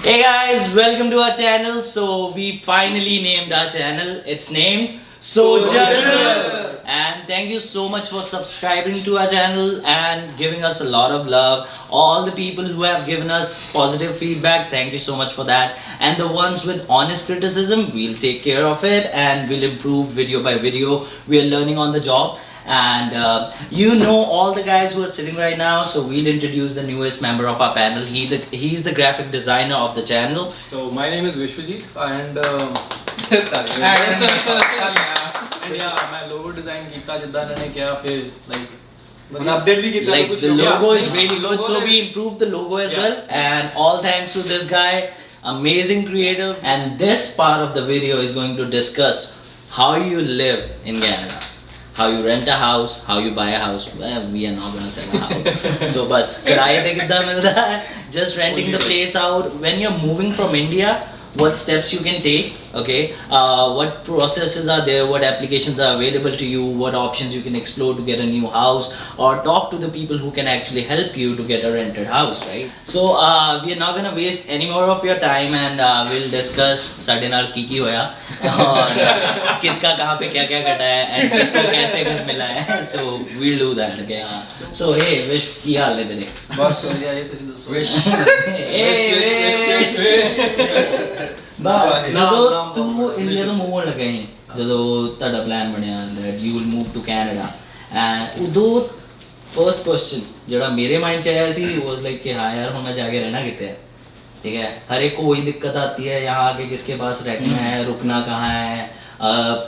Hey guys, welcome to our channel. So we finally named our channel. It's named Sojourner. And thank you so much for subscribing to our channel and giving us a lot of love. All the people who have given us positive feedback, thank you so much for that. And the ones with honest criticism, we'll take care of it and we'll improve video by video. We are learning on the job. And you know all the guys who are sitting right now, so we'll introduce the newest member of our panel. He's the graphic designer of the channel. So my name is Vishwajit and yeah, मैं logo design किया जिद्दां इन्होंने किया फिर like update भी किया like the logo is really good, so we improved the logo as well. And all thanks to this guy, amazing creative. And this part of the video is going to discuss how you live in Canada. How you rent a house, how you buy a house. Well, we are not gonna sell a house. So बस किराए पे कितना मिलता है? Just renting the place out. When you're moving from India, what steps you can take, okay? What processes are there? What applications are available to you? What options you can explore to get a new house, or talk to the people who can actually help you to get a rented house, right? So we are not gonna waste any more of your time, and we'll discuss साढ़े नाल की होया और किसका कहाँ पे क्या क्या घटा है and किसको कैसे घर मिला है. So we'll do that, okay? So hey, Vish, की हाल है तेरे? बस बढ़िया ये तुझे दसो. Wish. ਜਦੋਂ ਤੂੰ ਇੰਡੀਆ ਤੋਂ ਮੂਵ ਹੋਣ ਲੱਗਾ ਸੀ, ਜਦੋਂ ਤੁਹਾਡਾ ਪਲਾਨ ਬਣਿਆ that you will move to Canada, and ਉਦੋਂ first question ਜਿਹੜਾ ਮੇਰੇ ਮਾਈਂਡ 'ਚ ਆਇਆ ਸੀ was like कि हाँ यार ਹੁਣ मैं जाके रहना कितने है, ठीक है? हर एक को वही दिक्कत आती है यहाँ आके किसके पास रहना है, रुकना कहाँ है,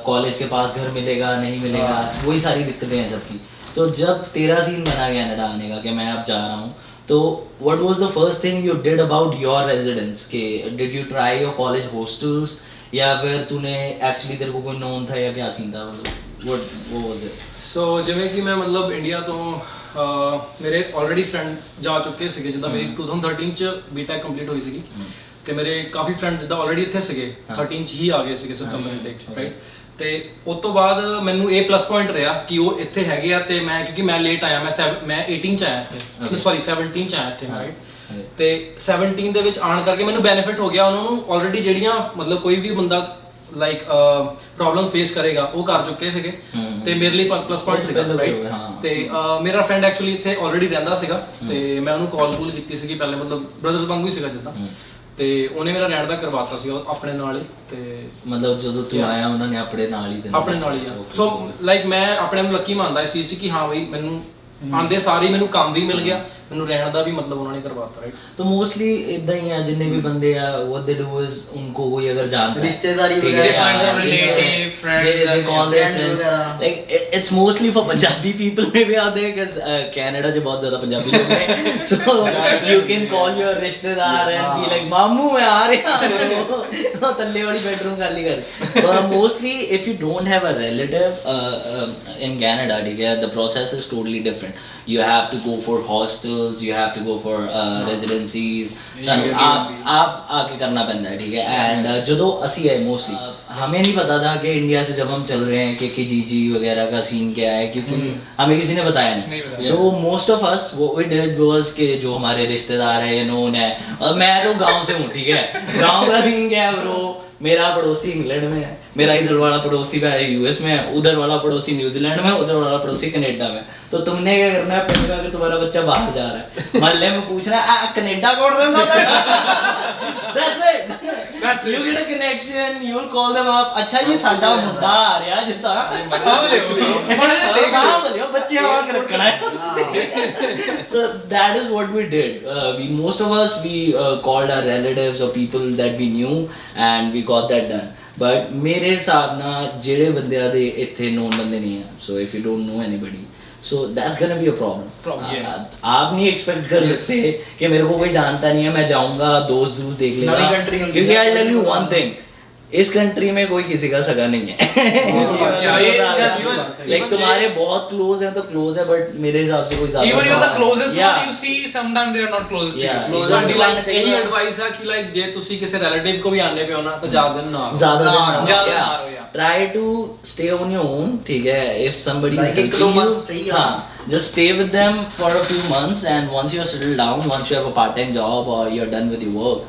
कॉलेज के पास घर मिलेगा नहीं मिलेगा, वही सारी दिक्कतें हैं सबकी. तो जब तेरा सीन बना कनाडा आने का कि मैं अब जा रहा हूँ, तो what was the first thing you did about your residence? कि did you try your college hostels या फिर तूने actually तेरे को कोई known था या क्या सीन था, मतलब what was it? So ਜਿਵੇਂ ਕਿ ਮੈਂ ਮਤਲਬ ਇੰਡੀਆ ਤੋਂ ਮੇਰੇ ਆਲਰੇਡੀ ਫਰੈਂਡ ਜਾ ਚੁੱਕੇ ਸੀਗੇ ਜਿੱਦਾਂ ਮੇਰੀ 2013 ਚ ਬੀਟੈਕ ਕੰਪਲੀਟ ਹੋਈ ਸੀਗੀ ਤੇ ਮੇਰੇ ਕਾਫੀ ਫਰੈਂਡਸ ਜਿੱਦਾਂ ਆਲਰੇਡੀ ਇੱਥੇ ਸੀਗੇ 13 ਚ ਹੀ ਆ ਗਏ ਸੀਗੇ ਸਤੰਬਰ ਇੰਟੇਕ ਰਾਈਟ. ਤੇ ਉਸ ਤੋਂ ਬਾਅਦ ਮੈਨੂੰ ਇਹ ਪਲੱਸ ਪੁਆਇੰਟ ਰਿਹਾ ਕਿ ਉਹ ਇੱਥੇ ਹੈਗੇ ਆ ਤੇ ਮੈਂ ਕਿਉਂਕਿ ਮੈਂ ਲੇਟ ਆਇਆ, ਮੈਂ 18 ਚ ਆਇਆ ਇੱਥੇ, ਸੌਰੀ 17 ਚ ਆਇਆ ਇੱਥੇ ਮੈਂ, ਰਾਈਟ. ਤੇ 17 ਦੇ ਵਿੱਚ ਆਣ ਕਰਕੇ ਮੈਨੂੰ ਬੈਨੀਫਿਟ ਹੋ ਗਿਆ. ਉਹਨਾਂ ਨੂੰ ਆਲਰੇਡੀ ਜਿਹੜੀਆਂ ਮਤਲਬ ਕੋਈ ਵੀ ਬੰਦਾ ਲਾਈਕ ਪ੍ਰੋਬਲਮਸ ਫੇਸ ਕਰੇਗਾ ਉਹ ਕਰ ਚੁੱਕੇ ਸੀਗੇ ਤੇ ਮੇਰੇ ਲਈ ਪਲੱਸ ਪੁਆਇੰਟ ਸੀਗਾ, ਰਾਈਟ. ਤੇ ਮੇਰਾ ਫਰੈਂਡ ਐਕਚੁਅਲੀ ਇੱਥੇ ਆਲਰੇਡੀ ਰਹਿੰਦਾ ਸੀਗਾ ਤੇ ਮੈਂ ਉਹਨੂੰ ਕਾਲ ਕੀਤੀ ਸੀਗੀ ਪਹਿਲੇ, ਮਤਲਬ ਬ੍ਰਦਰਸ ਵਾਂਗੂ ਹੀ ਸੀਗਾ ਜਿੱਦਾਂ, ਤੇ ਉਹਨੇ ਮੇਰਾ ਰਹਿਣ ਦਾ ਕਰਵਾਤਾ ਸੀ ਆਪਣੇ ਨਾਲ ਹੀ. ਤੇ ਮਤਲਬ ਜਦੋਂ ਤੂੰ ਆਇਆ ਉਹਨਾਂ ਨੇ ਆਪਣੇ ਨਾਲ ਹੀ ਆਪਣੇ ਨਾਲ ਹੀ. ਸੋ ਲਾਈਕ ਮੈਂ ਆਪਣੇ ਆਪ ਨੂੰ ਲੱਕੀ ਮੰਨਦਾ ਇਸ ਚੀਜ਼ 'ਚ ਕਿ ਹਾਂ ਬਈ ਮੈਨੂੰ ਆਂਦੇ ਸਾਰੇ ਮੈਨੂੰ ਕੰਮ ਵੀ ਮਿਲ ਗਿਆ, ਮੈਨੂੰ ਰਹਿਣ ਦਾ ਵੀ ਮਤਲਬ ਉਹਨਾਂ ਨੇ ਕਰਵਾਤਾ, ਰਾਈਟ. तो मोस्टली इतना ही है जितने भी बंदे हैं what they do is उनको कोई अगर जानता है रिश्तेदारी they call their friends, like it's mostly for Punjabi people maybe out there because Canada जो बहुत ज़्यादा पंजाबी लोग हैं, so you can call your रिश्तेदार and be like मामू मैं आ रहा हूँ तल्ले वाली bedroom खाली कर. But mostly if you don't have a relative in Canada, ठीक है, the process is totally different. You have to go for hostels, you have to go for residencies, आप आके करना पैंदा है, ठीक है. एंड ਜਦੋਂ ਅਸੀਂ आए मोस्टली हमें नहीं पता था कि इंडिया से जब हम चल रहे हैं कि जीजी वगैरह का सीन क्या है, क्योंकि हमें किसी ने बताया नहीं. So most of us what we did was कि जो हमारे रिश्तेदार है या नोन है, और मैं तो गांव से हूँ, ठीक है, गांव का सीन क्या है ब्रो, मेरा पड़ोसी इंग्लैंड में है, मेरा इधर वाला पड़ोसी यूएस में है, उधर वाला पड़ोसी न्यूजीलैंड में, उधर वाला पड़ोसी कनाडा में. तो तुमने क्या करना है, पिंड में अगर तुम्हारा बच्चा बाहर जा रहा है, मोहल्ले में पूछ रहा है कनाडा कौन रहता है, that's it. You get a connection, you'll call them up. अच्छा जी साडा मुंडा आ रहा जिद्दां साहब लियो बच्चे आवा के रखना है. So that is what we did. We most of us called our relatives or people that we knew and we got that done. But मेरे हिसाब ना जेड़े बंदे दे इत्थे नोन बंदे नहीं है, so if you don't know anybody, so that's gonna be a problem. Yes. आप नहीं एक्सपेक्ट कर सकते कि मेरे को कोई जानता नहीं है, मैं जाऊंगा दोस्त देख लेगा, क्योंकि I'll tell you one thing, इस कंट्री में कोई किसी का सगा नहीं है. लाइक तुम्हारे बहुत क्लोज हैं तो क्लोज है, बट मेरे हिसाब से कोई ज्यादा even you're the closest one you see sometimes they are not closest to you. Closest like यही एडवाइस है कि लाइक जे ਤੁਸੀਂ ਕਿਸੇ ਰਿਲੇਟਿਵ को भी आने पे हो ना तो ज्यादा दिन ना ज़्यादा ना रहो. Try to stay on your own, ठीक है. If somebody is like एक दो month सही है. just stay with them for a few months, and once you're settled down, once you have a part-time job or you're done with your work,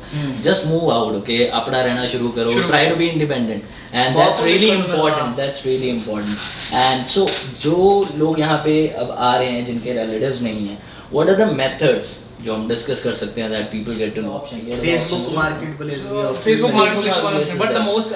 just move out, okay? अपना रहना शुरू करो, try to be independent, and that's really important. That's really important. And so जो लोग यहाँ पे अब आ रहे हैं जिनके relatives नहीं हैं, what are the methods जो हम डिस्कस कर सकते हैं that people get to know? Facebook marketplace भी है. Facebook marketplace is one option, but the most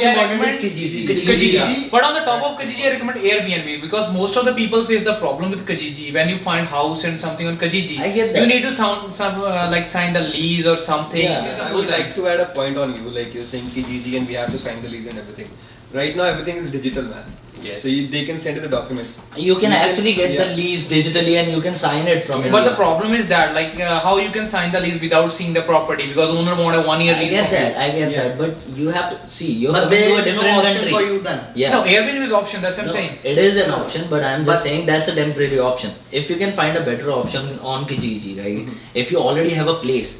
important is Kijiji. Kijiji. But on the top of Kijiji, I recommend Airbnb because most of the people face the problem with Kijiji. When you find house and something on Kijiji, I get that. you need to like sign the lease or something. Yeah. I would like to add a point on you, like you're saying Kijiji and we have to sign the lease and everything. Right now everything is digital, man. Yes. So they can send you the documents. You can actually get the lease digitally and you can sign it from But the problem is that, like, how you can sign the lease without seeing the property because owner want a 1 year I lease. get from you. that, I get that, but you have to see, you're But coming there to a is no different option country. for you then. Yeah. No, Airbnb is option. That's what I'm No, saying. it is an option, but I'm just But- saying that's a temporary option. If you can find a better option on Kijiji, right? If you already have a place,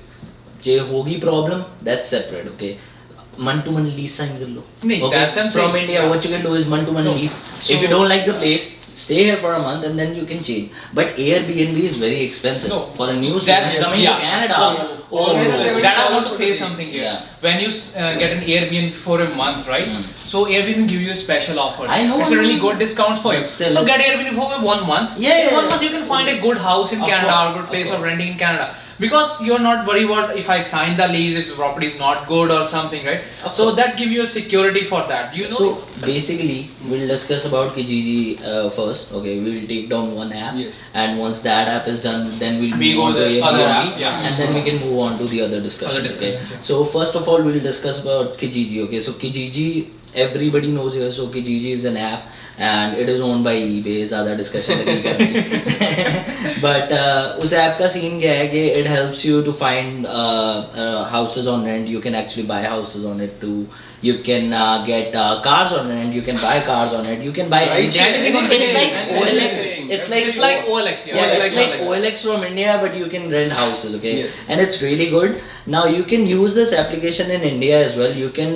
जे होगी problem, that's separate, okay? Man-to-man lease sign कर लो. नहीं, that's what I'm From saying. India, Yeah. what you can do is man-to-man No. lease. So- If you don't like the place, stay here for a month and then you can change. But Airbnb is very expensive. No. For a new That's- student coming yeah. to Canada. So- oh, That I want to say something here. Yeah. When you get an Airbnb for a month, right? So Airbnb give you a special offer. I know, It's a I really know. good discounts for you. But still So get it's- Airbnb for 1 month. Yeah, In yeah, 1 month you can find a good house in Of Canada course, or good of place of course. renting in Canada. Because you're not worried about if I sign the lease, if the property is not good or something, right? Of So course. that give you a security for that. You know. So basically, we'll discuss about Kijiji first. Okay, we will take down one app, Yes. and once that app is done, then we'll We move go on to to the other Airbnb, app, yeah. and then we can move on to the other discussions. Other discussions, okay? yeah. So first of all, we'll discuss about Kijiji. Okay, so Kijiji, everybody knows here. So Kijiji is an app, and it is owned by eBay. ज़्यादा discussion नहीं करनी. But उस app का scene क्या है कि it helps you to find houses on rent. You can actually buy houses on it too. You can get cars on rent. You can buy cars on it. You can buy Right. anything. Anything. It's like Anything. OLX. It's like OLX. yeah, it's like OLX. OLX from India, but you can rent houses, okay? Yes. And it's really good. Now you can use this application in India as well. You can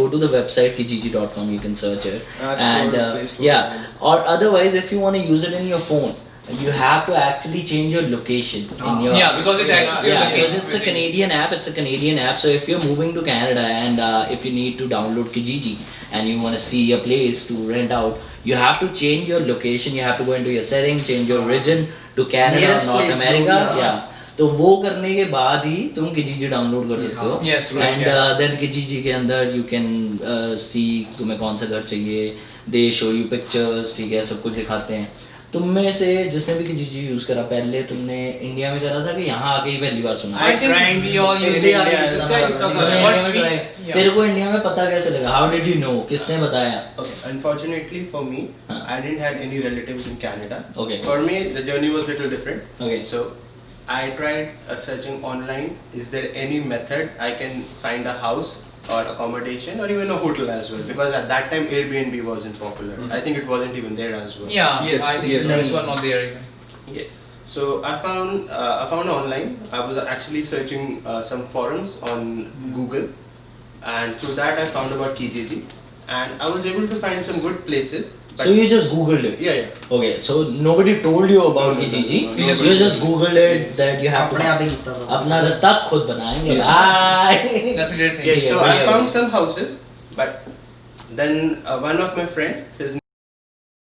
go to the website kijiji.com. You can search it, App and Store, Play Store. yeah. Or otherwise, if you want to use it in your phone, you have to actually change your location in your Yeah, because it accesses your yeah, because location. it's a Canadian app. It's a Canadian app. So if you're moving to Canada and if you need to download Kijiji and you want to see a place to rent out, you have to change your location. You have to go into your settings, change your region to Canada, Nearest North place, America. yeah. Yeah. तो वो करने के बाद ही तुम Kijiji download कर सकते हो. Yes, right, And yeah. then Kijiji के अंदर you can see तुम्हें कौन सा घर चाहिए. They show you pictures, ठीक है, सब कुछ दिखाते हैं. तुम में से जिसने भी Kijiji यूज करा, पहले तुमने इंडिया में करा था कि यहाँ आके ही पहली बार सुना? I think we all use India it. is India is तुमने But इंडिया में we- try- yeah. तेरे को इंडिया में पता कैसे लगा? How did you know? किसने बताया? Okay, unfortunately for me, Huh. I didn't have any relatives in Canada. Okay. For me, the journey was little different. Okay. So, I tried searching online. Is there any method I can find a house or accommodation or even a hotel as well? Because at that time Airbnb wasn't popular. I think it wasn't even there as well. Yeah, Yes, I think yes. this one not there even. Yes. So I found online. I was actually searching some forums on Google, and through that I found about Kijiji, and I was able to find some good places. But So you just googled it. yeah, yeah. Okay, so nobody told you about No, no, Kijiji. no, no, no. You just googled it Yes. that you have अपने to आप ही कितना था. अपना रास्ता खुद बनाएंगे. Yes. Bye. That's a great thing. Yes, Yeah, so yeah, I yeah. found some houses, but then one of my friend,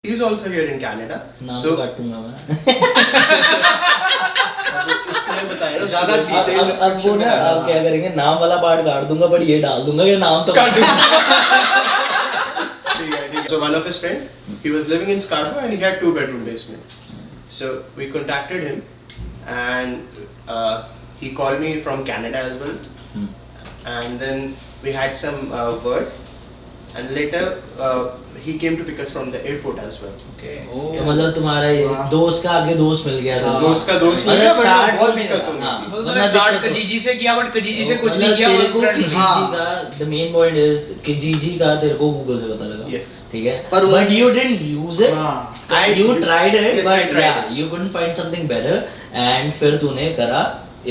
he's also here in Canada. नाम So तो काटूंगा मैं. इसके लिए बताया ना, ज़्यादा उसको detail अब वो description ना में डालना. अब क्या करेंगे, नाम वाला पार्ट काट दूंगा बट ये डाल दूंगा कि नाम तो काट दूंगा. ठीक है. So one of his friend, he was living in Scarborough and he had 2-bedroom basement. So we contacted him, and he called me from Canada as well, Hmm. and then we had some word, and later he came to pick us from the airport as well. Okay. तो मतलब तुम्हारा ये वाह. दोस्त का आगे दोस्त मिल गया था. दोस्त का दोस्त मिल मतलब गया, but start बहुत में- दिक्कत हो गई. हाँ, People वरना ने start दिक्कत हो- Kijiji से किया but Kijiji से कुछ मतलब नहीं किया. तेरे वो को friend- Kijiji हाँ. का the main point is Kijiji का तेरे को Google से पता लगा. Yes. ठीक है. पर वो- But you didn't use it. हाँ. You tried it, Yes, I but tried yeah, it. you couldn't find something better, and फिर तूने करा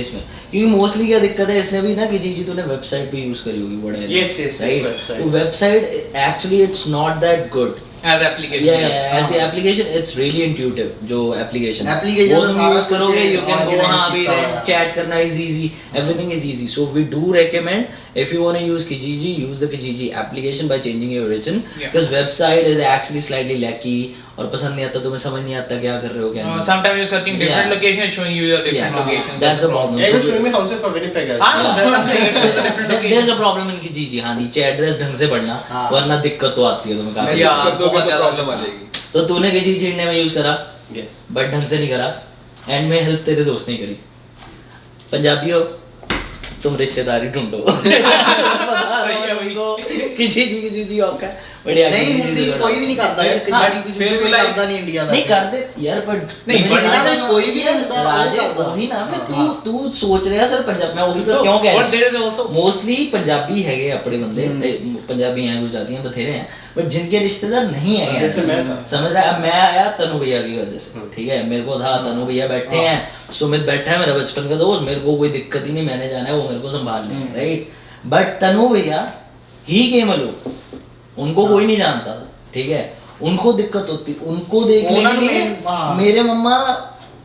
इसमें. क्योंकि मोस्टली क्या दिक्कत है इसने भी ना कि जीजी तूने वेबसाइट पे यूज करी होगी, whatever. Yes, yes, yes, right? website. तो website actually it's not that good as application. as the application it's really intuitive जो application Application वो तो तुम सारा use करोगे कुछ you can go organize हाँ अभी किया हुआ है। chat करना is easy, everything is easy. So we do recommend if you want to use Kijiji, use the Kijiji application by changing your origin because website is actually slightly lacky और पसंद नहीं आता, तुम्हें समझ नहीं आता क्या कर रहे हो क्या नहीं। Sometimes you're searching different Yeah. location, it's showing you your different locations. That's a problem. Yeah, So you're showing me houses for Winnipeg as हाँ, well. no, that's something. It shows the different there's locations. a problem in Kijiji, हाँ नीचे address ढंग से पढ़ना हाँ। वरना दिक्कत तो आती है तुम्हें काफी। मैसेज Yeah, कर दोगे बहुत तो ज्यादा प्रॉब्लम आ होता है। जाएगी। तो तूने Kijiji इंडिया में यूज करा Yes. बट ढंग से नहीं करा, एंड में हेल्प तेरे दोस्त नहीं करी। पंजाबी हो तुम रिश्तेदारी ढूंढो Kijiji औका बढ़िया। नहीं Kijiji हिंदी से कोई भी नहीं करता यार, हाँ, कुछ फिर कोई भी like- करता नहीं इंडिया में। नहीं कर दे यार बट नहीं, but इंडिया में कोई भी नहीं होता, राजे वो करता। वही ना मैं हाँ। तू सोच रहा सर पंजाब में वही तो So, क्यों कह but there is also mostly Punjabi हैगे अपने बंदे पंजाबी हैं गुजराती हैं बथेरे हैं बट जिनके रिश्तेदार नहीं है जैसे मैं था। समझ रहा है। अब मैं आया तनु भैया की वजह से, ठीक है, मेरे को था तनु भैया बैठे हैं, सुमित बैठा है मेरा बचपन का दोस्त, मेरे को कोई दिक्कत ही नहीं, मैंने जाना है वो मेरे को संभाल लें, राइट। बट तनु भैया ही केम अलोन, उनको कोई नहीं जानता, ठीक है, उनको दिक्कत होती, उनको देखने उन्होंने के लिए हाँ। मेरे मम्मा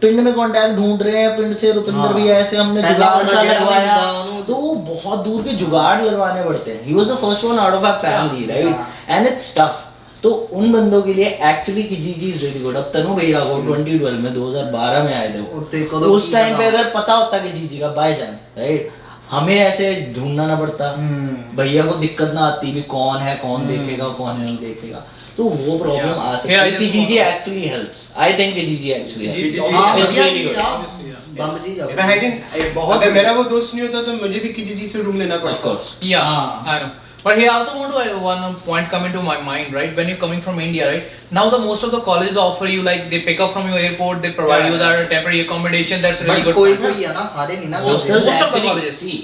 पिंड में कांटेक्ट ढूंढ रहे हैं, पिंड से रुपिंदर हाँ। भी ऐसे हमने पहले जुगाड़ वाला सा जेड़ा भी लगवाया, था, उन्होंने- तो बहुत दूर के जुगाड़ लगवाने पड़ते हैं। He was the first one out of our family, right, and it's tough. तो उन बंदों के लिए actually Kijiji is really good. अब तनु भैया को 2012 में 2012 में आए थे उत्ते वो, कदों उस की टाइम पे जगह। अगर पता होता Kijiji का बाय चांस, राइट, हमें ऐसे ढूंढना ना पड़ता, भैया को दिक्कत ना आती भी कौन है, कौन देखेगा, कौन नहीं देखेगा, तो वो प्रॉब्लम Yeah. आ सकती Here I है। just Kijiji want- actually helps. I think Kijiji actually helps. Kijiji- हाँ, It's बढ़िया really चीज़ good. था। बंद चीज़ है। If I hadn't, अगर मेरा वो दोस्त नहीं होता तो मुझे भी Kijiji से रूम लेना Of पड़ता। course. Yeah, Ah. I know. But here I also want to one point come into my mind, right? When you're coming from India, right? Now the most of the colleges offer you like they pick up from your airport, they provide Yeah, you yeah. that temporary accommodation. That's really but good. कोई कोई है ना, सारे नहीं ना Hostels करते। Most of the actually, colleges. see,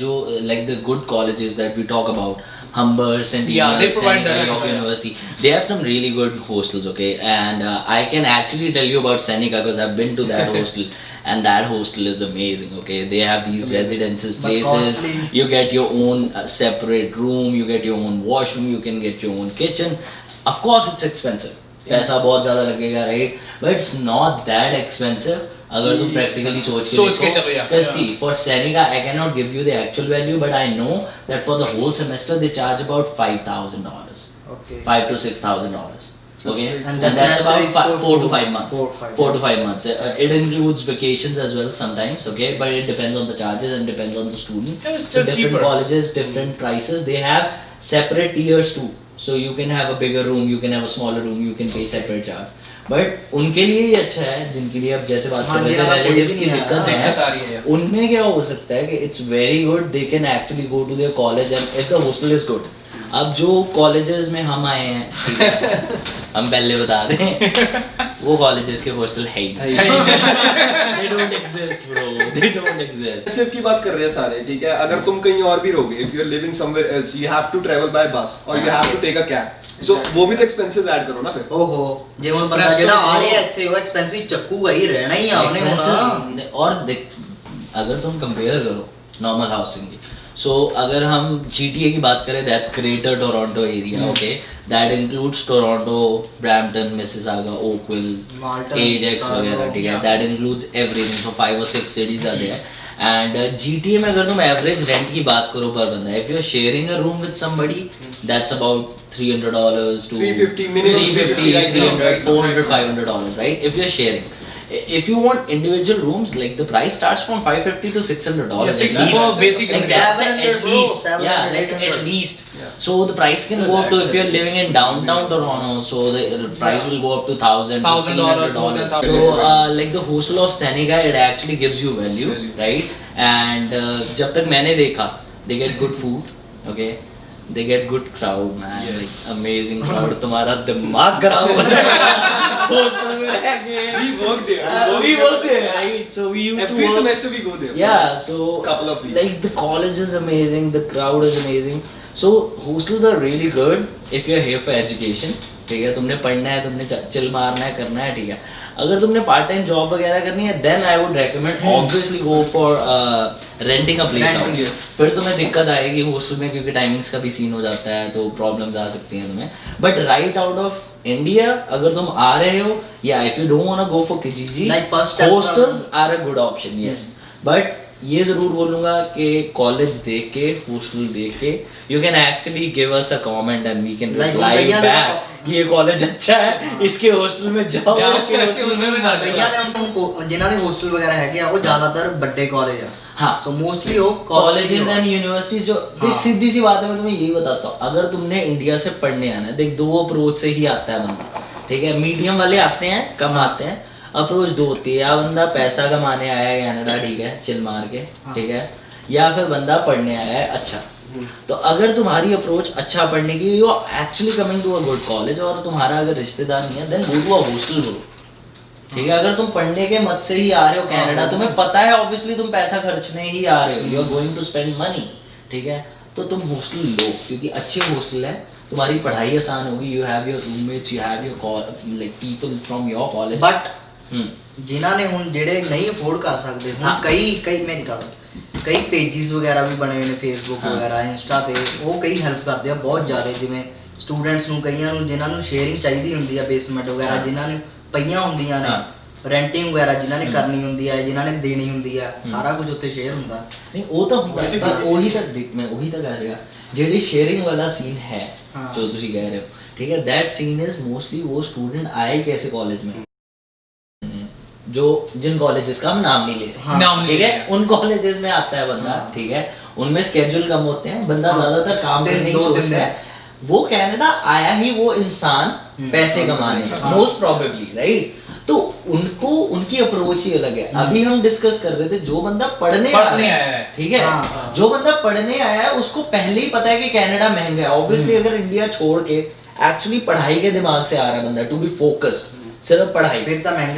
जो like the good colleges that we talk about, Humber, St. Yeah, they Enos, provide that, Seneca, York yeah. University, they have some really good hostels, okay, and I can actually tell you about Seneca because I've been to that hostel, and that hostel is amazing, okay. They have these residences, But places, costly. you get your own separate room, you get your own washroom, you can get your own kitchen. Of course, it's expensive. पैसा बहुत ज़्यादा लगेगा, right? But it's not that expensive. अगर तुम practically सोच के चलो, yeah. Because see, for Seneca, I cannot give you the actual value, but I know that for the whole semester they charge about $5,000, Okay. $5,000 to $6,000. Okay, And and the that's semester is about for 4 to four- 5 months. four, 4 to 5 months. It includes vacations as well sometimes. Okay, but it depends on the charges and depends on the student. Yeah, it's So still different cheaper. colleges, different prices. They have separate tiers too. So you can have a bigger room, you can have a smaller room, you can pay separate charge. But उनके लिए ही अच्छा है जिनके लिए अब जैसे बात हाँ, कर रहे थे जिनका कोई relatives भी की नहीं है, दिक्कत दिक्कत आ है, रही है। उनमें क्या हो सकता है कि it's very good, they can actually go to their college and if the hostel is good. अब जो कॉलेजेस में हम आए हैं, ठीक है, हम पहले बता दें, वो कॉलेजेस के हॉस्टल है ही नहीं। They don't exist, bro. They don't exist. Expensive की बात कर रहे हैं सारे, ठीक है, अगर तुम कहीं और भी रहोगे, if you are living somewhere else, you have to travel by bus or you have to take a cab. So वो भी तो expenses ऐड करो ना फिर। ओहो, जे ਹੁਣ ਬੰਦਾ ਜਿਹੜਾ ਆ ਰਿਹਾ ਇੱਥੇ ਉਹ ਐਕਸਪੈਂਸਿव ਚੱਕੂਗਾ ਹੀ, ਰਹਿਣਾ ही आपने होना। Expensive, और देख, अगर तुम कंपेयर करो नॉर्मल हाउसिंग की, सो अगर हम GTA की बात करें, that's greater Toronto area, okay, that includes Toronto, Brampton, Mississauga, Oakville, Malton, Ajax वगैरह, ठीक है, yeah. That includes everything, so 5 or 6 cities are there. And GTA में अगर तुम एवरेज रेंट की बात करो पर बंदा, if you're sharing a room with somebody, that's about $300 to $350, minimum $350 right now, $300, right now. $400, $500, right? If you're sharing. If you want individual rooms, like the price starts from $550 to $600 Yeah, at least. for basic Like rooms. that's the 700 at bro, least. 700, Yeah, that's 800. at least. So the price can go up to, if you're living in downtown Toronto, so the price will go up to $1,000, $1,000, more than $1,500. So like the hostel of Seneca, it actually gives you value, right? And जब तक मैंने देखा, they get good food, okay? They get good crowd, man. Like amazing crowd. तुम्हारा दिमाग खराब हो जाएगा hostel में रह के। We work there. We work there, right? So we used to Every work. semester we go there. Yeah, so Couple of weeks. like the college is amazing, the crowd is amazing. So hostels are really good if you're here for education. ठीक है, तुमने पढ़ना है, तुमने chill मारना है, करना है, ठीक है. अगर तुमने पार्ट टाइम जॉब वगैरह करनी है then I would recommend obviously go for renting a place out. फिर तुम्हें दिक्कत आएगी हॉस्टल में क्योंकि टाइमिंग्स का भी सीन हो जाता है तो प्रॉब्लम्स आ सकती हैं तुम्हें। But right out of India अगर तुम आ रहे हो या if you don't want to go for Kijiji, Like first step hostels are a good option, yes. But ये जरूर बोलूंगा कि कॉलेज देख के हॉस्टल देख के you can actually give us a comment and we can Like reply भैया ने बैक ये कॉलेज अच्छा है, इसके हॉस्टल में जाओ, इसके हॉस्टल में ना भैया ने हमको जिन्हां ਦੇ हॉस्टल वगैरह ਹੈਗੇ ਆ ਉਹ ਜ਼ਿਆਦਾਤਰ ਵੱਡੇ ਕਾਲਜ ਆ। हाँ, सो मोस्टली वो कॉलेजेस एंड यूनिवर्सिटीज जो देख सीधी सी बात है, मैं तुम्हें यही बताता हूँ, अगर तुमने इंडिया से पढ़ने आना है देख 2 अप्रोच से ही आता है बंदा, ठीक है। मीडियम वाले आते हैं, कम आते हैं। अप्रोच 2 होती है, या बंदा पैसा कमाने आया है कनाडा, ठीक है, चिल मार के, ठीक है, या फिर बंदा पढ़ने आया है अच्छा। तो अगर तुम्हारी अप्रोच अच्छा पढ़ने की, you are actually coming to a good college और तुम्हारा अगर रिश्तेदार नहीं है then go to a hostel bro, ठीक है। अगर तुम पढ़ने के मत से ही आ रहे हो कनाडा, तुम्हें पता है ऑब्वियसली तुम पैसा खर्चने ही आ रहे हो, you are going to spend money, ठीक है, तो तुम हॉस्टल लो क्योंकि अच्छे हॉस्टल है, तुम्हारी पढ़ाई आसान होगी, you have your roommates, you have your like people from your college. But जिन्हां ने ਹੁਣ ਜਿਹੜੇ ਨਹੀਂ ਅਫੋਰਡ ਕਰ ਸਕਦੇ ਹੁਣ ਕਈ ਮੇਰੀ ਗੱਲ ਕਈ ਪੇजेस ਵਗੈਰਾ ਵੀ ਬਣੇ ਹੋਏ ਨੇ ਫੇਸਬੁੱਕ ਵਗੈਰਾ ਇੰਸਟਾ ਤੇ, ਉਹ ਕਈ ਹੈਲਪ ਕਰਦੇ ਆ ਬਹੁਤ ਜ਼ਿਆਦਾ, ਜਿਵੇਂ ਸਟੂਡੈਂਟਸ ਨੂੰ ਕਈਆਂ ਨੂੰ ਜਿਨ੍ਹਾਂ ਨੂੰ ਸ਼ੇਅਰਿੰਗ ਚਾਹੀਦੀ ਹੁੰਦੀ ਆ ਬੇਸਮੈਂਟ ਵਗੈਰਾ ਜਿਨ੍ਹਾਂ ਨੇ ਪਈਆਂ ਹੁੰਦੀਆਂ ਨੇ, ਰੈਂਟਿੰਗ ਵਗੈਰਾ ਜਿਨ੍ਹਾਂ ਨੇ ਕਰਨੀ ਹੁੰਦੀ ਹੈ, ਜਿਨ੍ਹਾਂ ਨੇ ਦੇਣੀ ਹੁੰਦੀ ਹੈ, ਸਾਰਾ ਕੁਝ ਉੱਤੇ ਸ਼ੇਅਰ ਹੁੰਦਾ। ਨਹੀਂ ਉਹ ਤਾਂ ਹੁੰਦਾ ਪਰ ਉਹੀ ਤਾਂ ਦੇਖ ਮੈਂ ਉਹੀ ਤਾਂ ਕਹਿ ਰਿਹਾ ਜਿਹੜੀ ਸ਼ੇਅਰਿੰਗ ਵਾਲਾ ਸੀਨ है जो ਤੁਸੀਂ ਕਹਿ ਰਹੇ ਹੋ, ठीक है, दैट सीन इज मोस्टली वो स्टूडेंट आए कैसे कॉलेज में जो जिन कॉलेजेस का हम नाम नहीं ले रहे, ठीक है, उन कॉलेजेस में आता है बंदा, ठीक है, उनमें स्केड्यूल कम होते हैं, बंदा ज्यादातर काम करने की सोचता है, वो कनाडा आया ही वो इंसान पैसे कमाने मोस्ट प्रोबेबली, राइट। तो उनको उनकी अप्रोच ही अलग है। अभी हम डिस्कस कर रहे थे जो बंदा पढ़ने आया है, ठीक है, जो बंदा पढ़ने आया है उसको पहले ही पता है कि कनाडा महंगा है। ऑब्वियसली अगर इंडिया छोड़ के एक्चुअली पढ़ाई के दिमाग से आ रहा है बंदा टू बी फोकस्ड सिर्फ पढ़ाई,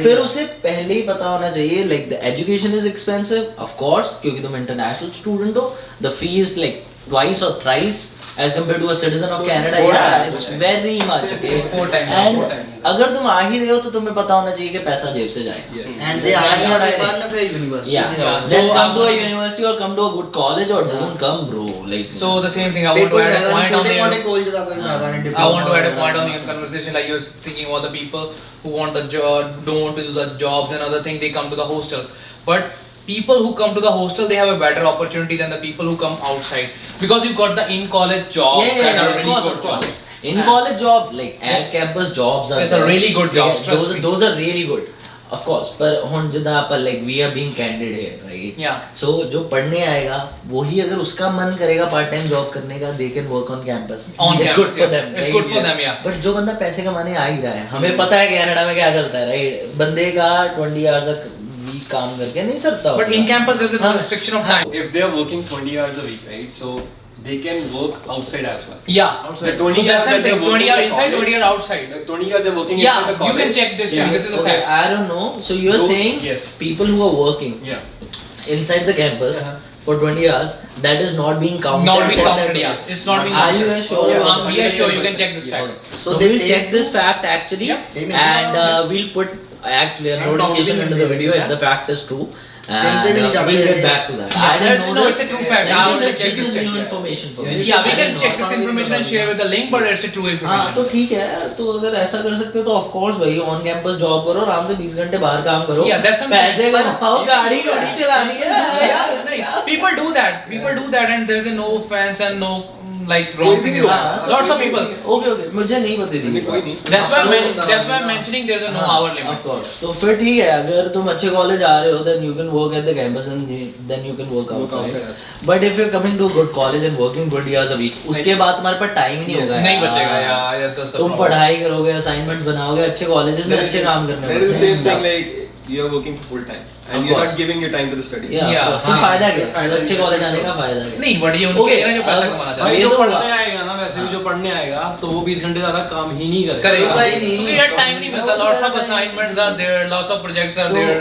फिर उसे पहले ही पता होना चाहिए like the education is expensive of course क्योंकि तुम इंटरनेशनल स्टूडेंट हो, the fee is like twice और thrice as compared to a citizen of Canada, yeah, it's very much, okay, 4 times, and 4 times. अगर तुम आ ही रहे हो तो तुम्हें पता होना चाहिए कि पैसा जेब से जाएगा, एंड दे आर पढ़ने पे university, yeah, then come to a university or come to a good college or don't come bro, like So the same thing, I want to add a point on the college ਦਾ ਕੋਈ ਫਾਇਦਾ ਨਹੀਂ। I want to add a point on the conversation, like you were thinking about the people who want the job, don't want to do the jobs and other thing, they come to the hostel. But people who come to the hostel, they have a better opportunity than the people who come outside because you got the in college jobs that are really good jobs. In college job, like at campus jobs are It's a really good jobs, trust me. those are really good, of course, पर ਹੁਣ जिदा पर like we are being candid here, right? Yeah. So जो पढ़ने आएगा वही अगर उसका मन करेगा पार्ट टाइम जॉब करने का, they can work on campus. On It's campus, good for yeah. them. It's right? good for them, yeah. But जो बंदा पैसे कमाने आ ही रहा है, हमें पता है कनाडा में क्या चलता है, right? बंदे का 20 hours तक वीक काम करके नहीं सरता। But in campus there's a no restriction of time. If they are working 20 hours a week, right? So they can work outside as well. Yeah. The 20 So hours that's that they're 20 working hours in inside, college, 20 hours outside. the 20 hours they're working Yeah, inside the college. you can check this thing. This is a Okay, fact. I don't know. So you're Those- saying yes. people who are working Yeah. inside the campus for 20 hours, that is not being counted. Not being for counted, that yeah. purpose. It's not being Are counted. you guys sure? Yeah, we are sure. You can check this fact. So they we'll take check this fact actually, Yeah. and we'll put actually a And notification counting into the in video there, if the fact is true. Same And thing in we'll Japan. get back to that. Yeah, I didn't know no, this. it's a true fact. I This will is- check this this. is new Check, information for me. Yeah, we I can didn't check know. this information and share with the link, but it's a true हाँ information. तो ठीक है, तो अगर ऐसा कर सकते हो तो ऑफ कोर्स भाई ऑन कैंपस जॉब करो, आराम से 20 घंटे बाहर काम करो, Yeah, that's something. पैसे कमाओ, गाड़ी चलानी है। Yeah, people do that. People do that, and there's a no offense and no like कोई wrong भी thing. नहीं रोकता। Lots of people. Okay okay, मुझे नहीं पता थी। कोई नहीं। That's why I'm mentioning there's a no hour Of limit. course. तो फिर ठीक है, अगर तुम अच्छे कॉलेज आ रहे हो then you can work at the campus and then you can work outside. But if you're coming to a good college and working 20 hours a week, उसके बाद तुम्हारे पास टाइम ही नहीं होगा। नहीं बचेगा यार, that's the तुम problem. पढ़ाई करोगे, असाइनमेंट बनाओगे, अच्छे कॉलेजेस में अच्छे काम करने That is the same thing होंगे। like you are working full time Of and you're course. not giving your time to the studies. Yeah, फिर हाँ। फायदा क्या है? अच्छे कॉलेज आने का फायदा क्या है? नहीं, but ये उनके Okay, लिए ना जो पैसा अब- कमाना भाई, चाहते भाई ये जो तो पढ़ने हुआ। आएगा ना, वैसे भी जो पढ़ने आएगा तो वो 20 घंटे ज्यादा काम ही नहीं हैं। करेगा। करेगा भाई नहीं। क्योंकि यार टाइम नहीं मिलता, lots of assignments are there, lots of projects are there.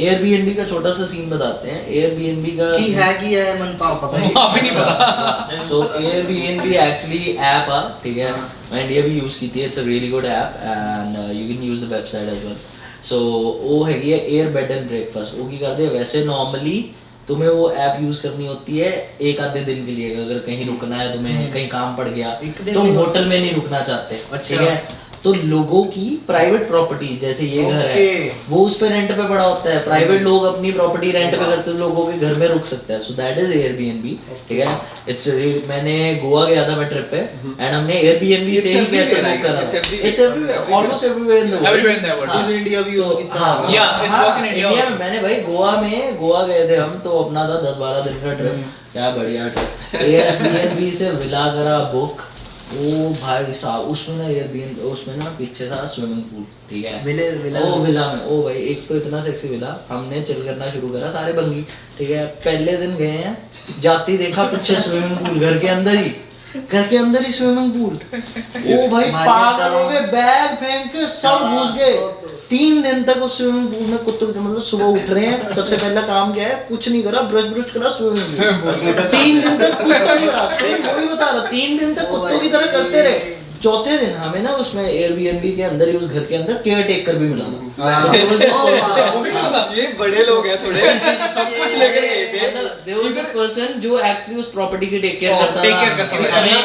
Airbnb का छोटा सा सीन बताते हैं। Airbnb का की है मन पता ही अभी नहीं पता। So Airbnb actually app ठीक है, मैं इंडिया भी यूज की थी, it's a really good app and you can use the website as well. ਸੋ ਉਹ ਹੈਗੀ ਹੈ एयर बेड एंड ब्रेकफास्ट। वो की करते हैं वैसे नॉर्मली तुम्हें वो ऐप यूज करनी होती है एक आधे दिन के लिए, अगर कहीं रुकना है तुम्हें, कहीं काम पड़ गया, तुम होटल में नहीं रुकना चाहते, ठीक है, तो लोगों की प्राइवेट प्रॉपर्टीज जैसे ये घर है वो उस पे रेंट पे पड़ा होता है, प्राइवेट लोग अपनी प्रॉपर्टी रेंट पे करते लोगों के घर में रुक सकते हैं, सो दैट इज एयरबीएनबी, ठीक है। इट्स मैंने गोवा गया था मैं ट्रिप पे एंड हमने एयरबीएनबी से ही पैसे बुक करा, it's everywhere, almost everywhere in the world, India भी होगी Yeah, it's work in India also. मैंने भाई गोवा गए थे हम, तो अपना था 10-12 दिन का ट्रिप, क्या बढ़िया ट्रिप, एयरबीएनबी से विला करा बुक, ओ भाई साहब उसमें ना एयरबीएनबी उसमें ना पीछे था स्विमिंग पूल, ठीक है, विला में, ओ भाई एक तो इतना सेक्सी विला, हमने चिल करना शुरू करा सारे बंगी, ठीक है, पहले दिन गए हैं, जाती देखा पीछे स्विमिंग पूल, घर के अंदर ही स्विमिंग पूल, ओ भाई पागल हो गए, बैग फेंक के सब घुस गए। 3 दिन तक उस स्विमिंग पूल में कुत्तों, मतलब सुबह उठ रहे हैं, सबसे पहला काम क्या है, कुछ नहीं करा, ब्रश करा, स्विमिंग पूल 3 दिन तक कुत्तों की तरह, वही बता रहा, 3 दिन तक कुत्तों की तरह करते रहे। चौथे दिन हमें ना उसमें एयरबीएनबी के अंदर ही, उस घर के अंदर केयर टेकर भी मिला था। ये बड़े लोग हैं थोड़े, सब कुछ लेकर गए थे। There was this person जो एक्चुअली उस प्रॉपर्टी की टेक केयर करता था, हमें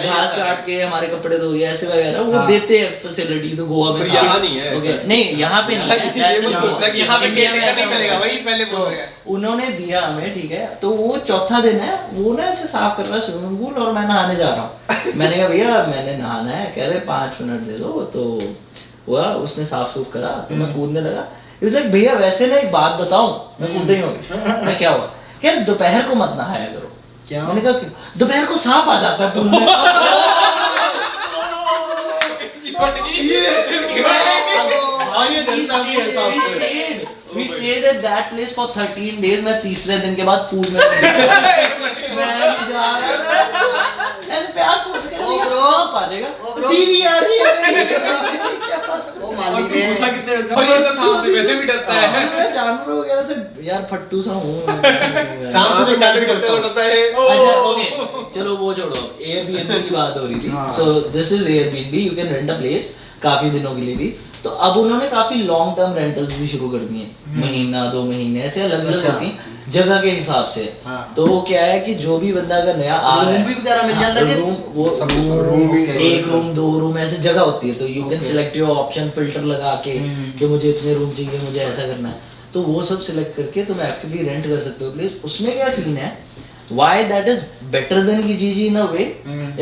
घास काट के हमारे कपड़े धो दिए ऐसे वगैरह, वो देते हैं फैसिलिटी, तो गोवा में यहाँ नहीं है, नहीं यहाँ पे नहीं है, यहाँ पे केयर टेकर नहीं मिलेगा, वही पहले बोल रहे हैं। उन्होंने दिया हमें, ठीक है, तो वो चौथा दिन है, वो ना ऐसे साफ कर रहा है स्विमिंग पूल और मैं नहाने जा रहा हूँ, मैंने कहा भैया मैंने नहाना है, कह रहे 5 मिनट दे दो, तो हुआ उसने साफ सूफ करा, तो मैं कूदने लगा, लाइक भैया वैसे ना एक बात बताऊं, मैं कूद ही हूँ, मैं क्या हुआ, क्या दोपहर को मत नहाया करो, क्या, मैंने कहा क्यों, दोपहर को सांप आ जाता है पूल में। We stayed at that place for 13 days. मैं तीसरे दिन के बाद पूल में मैं जा रहा ऐसे प्यार से बोल के सांप आ जाएगा, टीवी आ रही है, वो मालिक ने गुस्सा कितने रहता और ये तो सांप से वैसे भी डरता है। मैं जानवरों वगैरह से यार फट्टू सा हूँ। सांप तो चादर करते होता है। अच्छा ओके चलो वो छोड़ो, एयरबीएनबी की बात हो रही थी। So this is Airbnb, you can rent a place काफी दिनों के लिए भी। तो अब उन्होंने काफी लॉन्ग टर्म रेंटल्स भी शुरू कर दिए, महीना 2 महीने ऐसे अलग अलग होती हैं जगह के हिसाब से। तो वो क्या है कि जो भी बंदा अगर नया आ रहा है, रूम भी वगैरह मिल जाता है, रूम वो रूम 1 रूम 2 रूम ऐसे जगह होती है, तो you can select your option filter लगा के कि मुझे इतने रूम चाहिए, मुझे ऐसा करना है, तो वो सब सिलेक्ट करके तुम एक्चुअली रेंट कर सकते हो प्लेस। उसमें क्या सीन है, why that is better than Kijiji in a way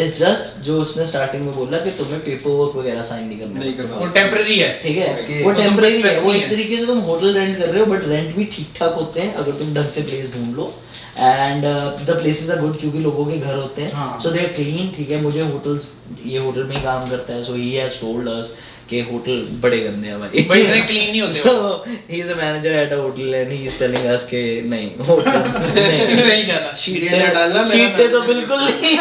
is just जो उसने स्टार्टिंग में बोला कि तुम्हें पेपर वर्क वगैरह साइन नहीं करना, वो टेम्परेरी है, ठीक है, वो वो टेम्परेरी तुम है, वो stress एक तरीके से तुम होटल रेंट कर रहे हो, बट रेंट भी ठीक ठाक होते हैं अगर तुम ढंग से प्लेस ढूंढ लो, and the places are good क्योंकि लोगों के घर होते हैं, सो दे आर क्लीन, ठीक है। मुझे होटल्स, ये होटल में ही काम करता है, सो ही हैज टोल्ड अस के होटल बड़े गंदे हैं भाई, भाई इतने क्लीन नहीं होते। so he is a manager at a hotel and he is telling us के नहीं होटल नहीं जाना, शीटें तो बिल्कुल नहीं।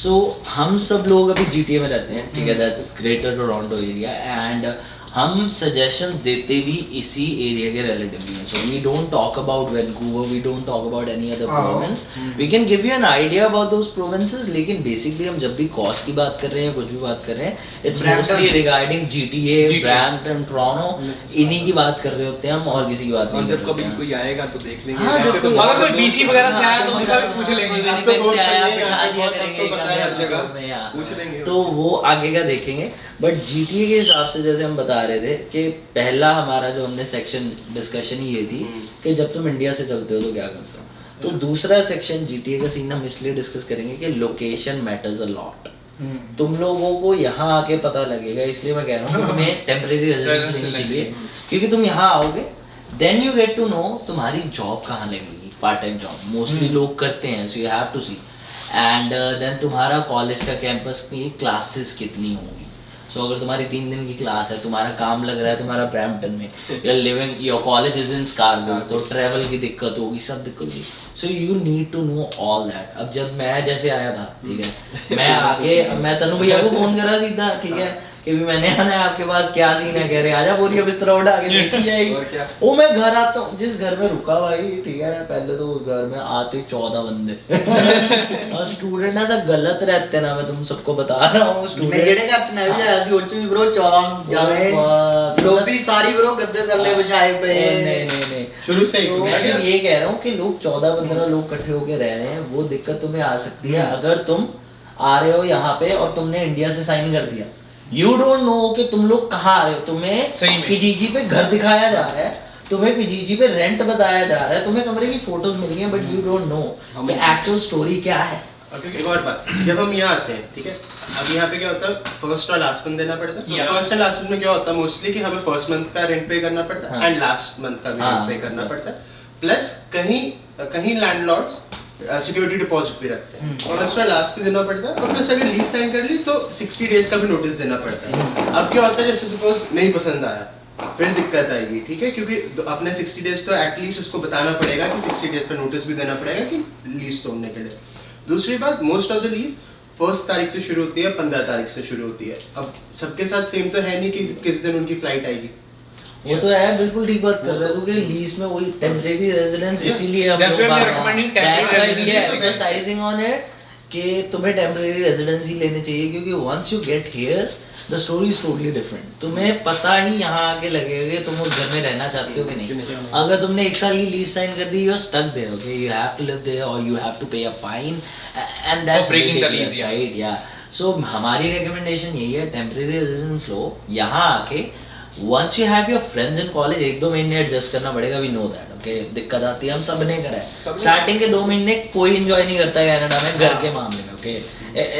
So हम सब लोग अभी GTA में रहते हैं, ठीक है, that's Greater Toronto area, and हम सजेशंस देते भी इसी एरिया के रिलेटिवली हैं। So we don't talk about Vancouver, we don't talk about any other province, we can give you an idea about those provinces, लेकिन बेसिकली हम जब भी कॉस्ट की बात कर रहे हैं, कुछ भी बात कर रहे हैं, it's mostly regarding GTA, Brampton, Toronto, इन्हीं की बात कर रहे होते हैं हम, और किसी की बात नहीं। और जब कभी कोई आएगा तो देख लेंगे, हाँ, जब कोई- अगर कोई BC वगैरह से आया तो उनका भी पूछ लेंगे, विनिपेग से आया, बिठा दिया करेंगे एक आधे एपिसोड में यार, पूछ लेंगे, तो वो आगे का देखेंगे। बट GTA के हिसाब से जैसे हम बता रहे थे कि पहला हमारा जो हमने सेक्शन डिस्कशन ही ये थी कि जब तुम इंडिया से चलते हो तो क्या करते हो, तो दूसरा सेक्शन GTA का सीन हम इसलिए डिस्कस करेंगे कि लोकेशन मैटर्स अ लॉट। तुम लोगों को यहाँ आके पता लगेगा, इसलिए मैं कह रहा हूँ तुम्हें टेम्परेरी रेजिडेंस लेनी चाहिए, क्योंकि तुम यहाँ आओगे then you get to know तुम्हारी जॉब कहाँ लगेगी, पार्ट टाइम जॉब मोस्टली लोग करते हैं, so you have to see, and then तुम्हारा कॉलेज का कैंपस की क्लासेस कितनी होंगी। सो अगर तुम्हारी 3 दिन की क्लास है, तुम्हारा काम लग रहा है तुम्हारा ब्रैम्पटन में, या living your college is in Scarborough, तो ट्रैवल की दिक्कत होगी, सब दिक्कत होगी, so you need to know all that. अब जब मैं जैसे आया था, ठीक है, मैं आके मैं तनु भैया को फोन करा सीधा, ठीक है, कि भी मैंने आना है आपके पास, क्या सीन है, कह रहे आजा बोरिया बिस्तरा उठा के देखी जाएगी। और क्या? वो मैं घर आता हूँ, जिस घर में रुका भाई ठीक है, पहले तो उस घर में आते 14 बंदे और स्टूडेंट ऐसा गलत रहते हैं ना, मैं तुम सबको बता रहा हूँ। मैं जेड़े घर च मैं भी आया सी ਉੱਚ ਵੀ bro 14 जाने लोबी सारी bro गद्दे थल्ले बिछाए पे। नहीं शुरू से तो मैं सिर्फ ये कह रहा हूँ कि लोग 14-15 लोग इकट्ठे होके रह रहे हैं, वो दिक्कत तुम्हें आ सकती है अगर तुम आ रहे हो यहाँ पे और तुमने इंडिया से साइन कर दिया। यू डोंट नो कि तुम लोग कहाँ आ रहे हो, तुम्हें किजीजी पे घर दिखाया जा रहा है, तुम्हें किजीजी पे रेंट बताया जा रहा है, तुम्हें कमरे की फोटोज मिल रही हैं, बट यू डोंट नो कि एक्चुअल स्टोरी क्या है। एक और बात, जब हम यहाँ आते हैं ठीक है, अब यहाँ पे क्या होता है, फर्स्ट और लास्ट मंथ देना पड़ता है। फर्स्ट एंड लास्ट मंथ में क्या होता है मोस्टली कि हमें फर्स्ट मंथ का रेंट पे करना पड़ता है एंड लास्ट मंथ का भी रेंट पे करना पड़ता है, प्लस कहीं लैंडलॉर्ड्स सिक्योरिटी डिपॉजिट भी रखते हैं, फर्स्ट और लास्ट पे देना पड़ता है, और प्लस अगर लीज साइन कर ली तो 60 डेज का भी नोटिस देना पड़ता है। अब क्या होता है, जैसे सपोज नहीं पसंद आया फिर दिक्कत आएगी ठीक है, क्योंकि अपने 60 डेज तो एटलीस्ट उसको बताना पड़ेगा कि 60 डेज का नोटिस भी देना पड़ेगा कि लीज तोड़ने के लिए। दूसरी बात, मोस्ट ऑफ द लीज 1 तारीख से शुरू होती है, 15 तारीख से शुरू होती है। अब सबके साथ सेम तो है नहीं कि किस दिन उनकी फ्लाइट आएगी। वो तो है, बिल्कुल ठीक बात कर रहे हो कि लीज में वही टेम्परेरी रेजिडेंस, इसीलिए हम That's why we are recommending temporary residency. Emphasizing on it कि तुम्हें टेम्परेरी रेजिडेंसी लेनी चाहिए, क्योंकि once you get here the story is totally different. तुम्हें पता ही यहाँ आके लगेगा कि तुम उस घर में रहना चाहते हो कि नहीं। अगर तुमने एक साल की लीज साइन कर दी, you are stuck there, okay, you have to live there और you have to pay a fine and that's breaking the lease, right. Yeah so हमारी रिकमेंडेशन यही है, टेम्परेरी रेजिडेंस लो, यहाँ आके once you have your friends in college 1-2 महीने adjust करना पड़ेगा, we know that, okay? दिक्कत आती है, हम सब ने करा है। स्टार्टिंग के 2 महीने कोई एंजॉय नहीं करता है कनाडा में घर के मामले में, okay?